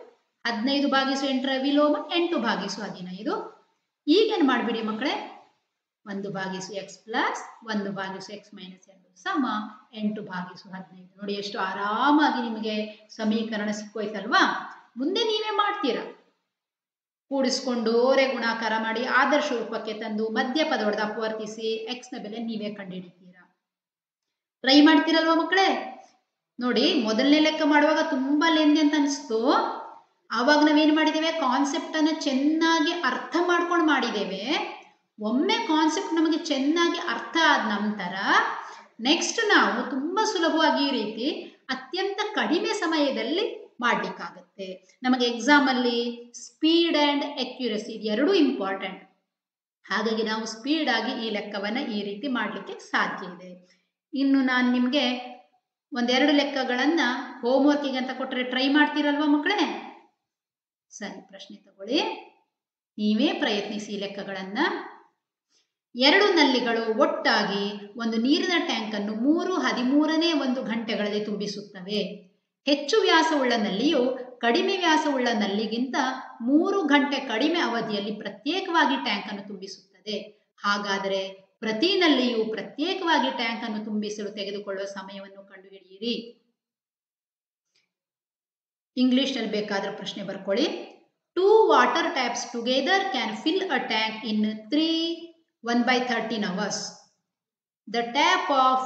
15/8ರ ವಿಲೋಮ 8/15. ಈಗೇನು ಮಾಡಿಬಿಡಿ ಮಕ್ಕಳೇ, 1/x ಪ್ಲಸ್ 1/x-2 ಸಮ 8/15. ನೋಡಿ ಎಷ್ಟು ಆರಾಮಾಗಿ ನಿಮಗೆ ಸಮೀಕರಣ ಸಿಕ್ಕೋಯ್ತಲ್ವಾ. ಮುಂದೆ ನೀವೇ ಮಾಡ್ತೀರಾ, ಕೂಡಿಸ್ಕೊಂಡು ಓರೆ ಗುಣಾಕಾರ ಮಾಡಿ ಆದರ್ಶ ರೂಪಕ್ಕೆ ತಂದು ಮಧ್ಯಪದ ಹೊಡೆದು ಅಪವರ್ತಿಸಿ x ನ ಬೆಲೆ ನೀವೇ ಕಂಡುಹಿಡಿತೀರಾ. ಟ್ರೈ ಮಾಡ್ತೀರಲ್ವಾ ಮಕ್ಕಳೇ? ನೋಡಿ, ಮೊದಲನೇ ಲೆಕ್ಕ ಮಾಡುವಾಗ ತುಂಬಾ ಲೆಂದಿ ಅಂತ ಅನಿಸ್ತು. ಆವಾಗ ನಾವೇನು ಮಾಡಿದ್ದೇವೆ? ಕಾನ್ಸೆಪ್ಟ್ ಅನ್ನು ಚೆನ್ನಾಗಿ ಅರ್ಥ ಮಾಡ್ಕೊಂಡು ಮಾಡಿದ್ದೇವೆ. ಒಮ್ಮೆ ಕಾನ್ಸೆಪ್ಟ್ ನಮಗೆ ಚೆನ್ನಾಗಿ ಅರ್ಥ ಆದ ನಂತರ ನೆಕ್ಸ್ಟ್ ನಾವು ತುಂಬಾ ಸುಲಭವಾಗಿ ಈ ರೀತಿ ಅತ್ಯಂತ ಕಡಿಮೆ ಸಮಯದಲ್ಲಿ ಮಾಡ್ಲಿಕ್ಕಾಗತ್ತೆ. ನಮಗೆ ಎಕ್ಸಾಮ್ ಅಲ್ಲಿ ಸ್ಪೀಡ್ ಅಂಡ್ ಅಕ್ಯುರಸಿ ಎರಡೂ ಇಂಪಾರ್ಟೆಂಟ್. ಹಾಗಾಗಿ ನಾವು ಸ್ಪೀಡ್ ಆಗಿ ಈ ಲೆಕ್ಕವನ್ನ ಈ ರೀತಿ ಮಾಡ್ಲಿಕ್ಕೆ ಸಾಧ್ಯ ಇದೆ. ಇನ್ನು ನಾನು ನಿಮ್ಗೆ 1-2 ಲೆಕ್ಕಗಳನ್ನ ಹೋಮ್ವರ್ಕಿಗೆ ಅಂತ ಕೊಟ್ಟರೆ ಟ್ರೈ ಮಾಡ್ತೀರಲ್ವಾ ಮಕ್ಕಳೇ? ಸರಿ, ಪ್ರಶ್ನೆ ತಗೊಳ್ಳಿ, ನೀವೇ ಪ್ರಯತ್ನಿಸಿ ಈ ಲೆಕ್ಕಗಳನ್ನ. 2 ನಲ್ಲಿಗಳು ಒಟ್ಟಾಗಿ ಒಂದು ನೀರಿನ ಟ್ಯಾಂಕ್ ಅನ್ನು 3 13ನೇ 1 ಗಂಟೆಗಳಲ್ಲಿ ತುಂಬಿಸುತ್ತವೆ. ಹೆಚ್ಚು ವ್ಯಾಸವುಳ್ಳ ನಲ್ಲಿಯು ಕಡಿಮೆ ವ್ಯಾಸವುಳ್ಳ ನಲ್ಲಿಗಿಂತ 3 ಗಂಟೆ ಕಡಿಮೆ ಅವಧಿಯಲ್ಲಿ ಪ್ರತ್ಯೇಕವಾಗಿ ಟ್ಯಾಂಕ್ ಅನ್ನು ತುಂಬಿಸುತ್ತದೆ. ಹಾಗಾದರೆ ಪ್ರತಿ ನಲ್ಲಿಯು ಪ್ರತ್ಯೇಕವಾಗಿ ಟ್ಯಾಂಕ್ ಅನ್ನು ತುಂಬಿಸಲು ತೆಗೆದುಕೊಳ್ಳುವ ಸಮಯವನ್ನು ಕಂಡುಹಿಡಿಯಿರಿ. ಇಂಗ್ಲಿಷ್ನಲ್ಲಿ ಬೇಕಾದ್ರೆ ಪ್ರಶ್ನೆ ಬರ್ಕೊಳ್ಳಿ. 2 water taps together can fill a tank in 1/13 hours. The tap of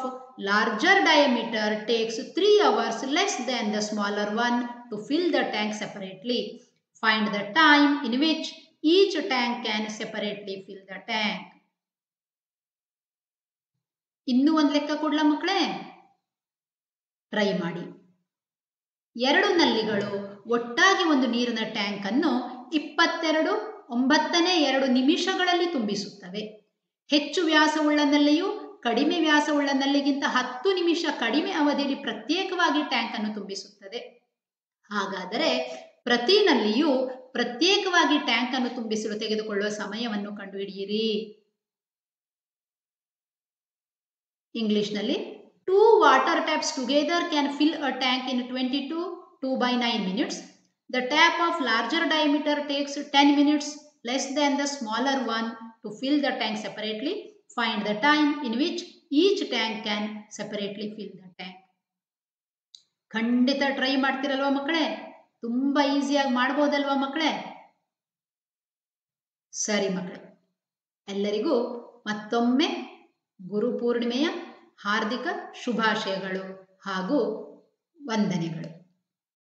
larger diameter takes 3 hours less than the smaller one to fill the tank separately. Find the time in which each tank can separately fill the tank. ಇನ್ನೂ ಒಂದು ಲೆಕ್ಕ ಕೊಡ್ಲಾ ಮಕ್ಕಳೇ? Try ಮಾಡಿ. 2 ನಲ್ಲಿಗಳು ಒಟ್ಟಾಗಿ ಒಂದು ನೀರಿನ tank ಅನ್ನು 22 9 ನಿಮಿಷಗಳಲ್ಲಿ ತುಂಬಿಸುತ್ತವೆ. ಹೆಚ್ಚು ವ್ಯಾಸವುಳ್ಳ ನಲ್ಲಿಯು ಕಡಿಮೆ ವ್ಯಾಸವುಳ್ಳ ನಲ್ಲಿಗಿಂತ 10 ನಿಮಿಷ ಕಡಿಮೆ ಅವಧಿಯಲ್ಲಿ ಪ್ರತ್ಯೇಕವಾಗಿ ಟ್ಯಾಂಕ್ ಅನ್ನು ತುಂಬಿಸುತ್ತದೆ. ಹಾಗಾದರೆ ಪ್ರತಿ ನಲ್ಲಿಯು ಪ್ರತ್ಯೇಕವಾಗಿ ಟ್ಯಾಂಕ್ ಅನ್ನು ತುಂಬಿಸಲು ತೆಗೆದುಕೊಳ್ಳುವ ಸಮಯವನ್ನು ಕಂಡುಹಿಡಿಯಿರಿ. ಇಂಗ್ಲಿಷ್ನಲ್ಲಿ 2 water taps together can fill a tank in 2/9 minutes. The tap of larger diameter takes 10 minutes less than the smaller one to fill the tank separately. Find the time in which each tank can separately fill the tank. ಖಂಡಿತ try ಮಾಡ್ತಿರಲ್ವಾ ಮಕ್ಕಳೇ? ತುಂಬಾ ಈಸಿಯಾಗಿ ಮಾಡ್ಬೋದಲ್ವಾ ಮಕ್ಕಳೇ? ಸರಿ ಮಕ್ಕಳೇ, ಎಲ್ಲರಿಗೂ ಮತ್ತೊಮ್ಮೆ ಗುರುಪೂರ್ಣಿಮೆಯ ಹಾರ್ದಿಕ ಶುಭಾಶಯಗಳು ಹಾಗೂ ವಂದನೆಗಳು.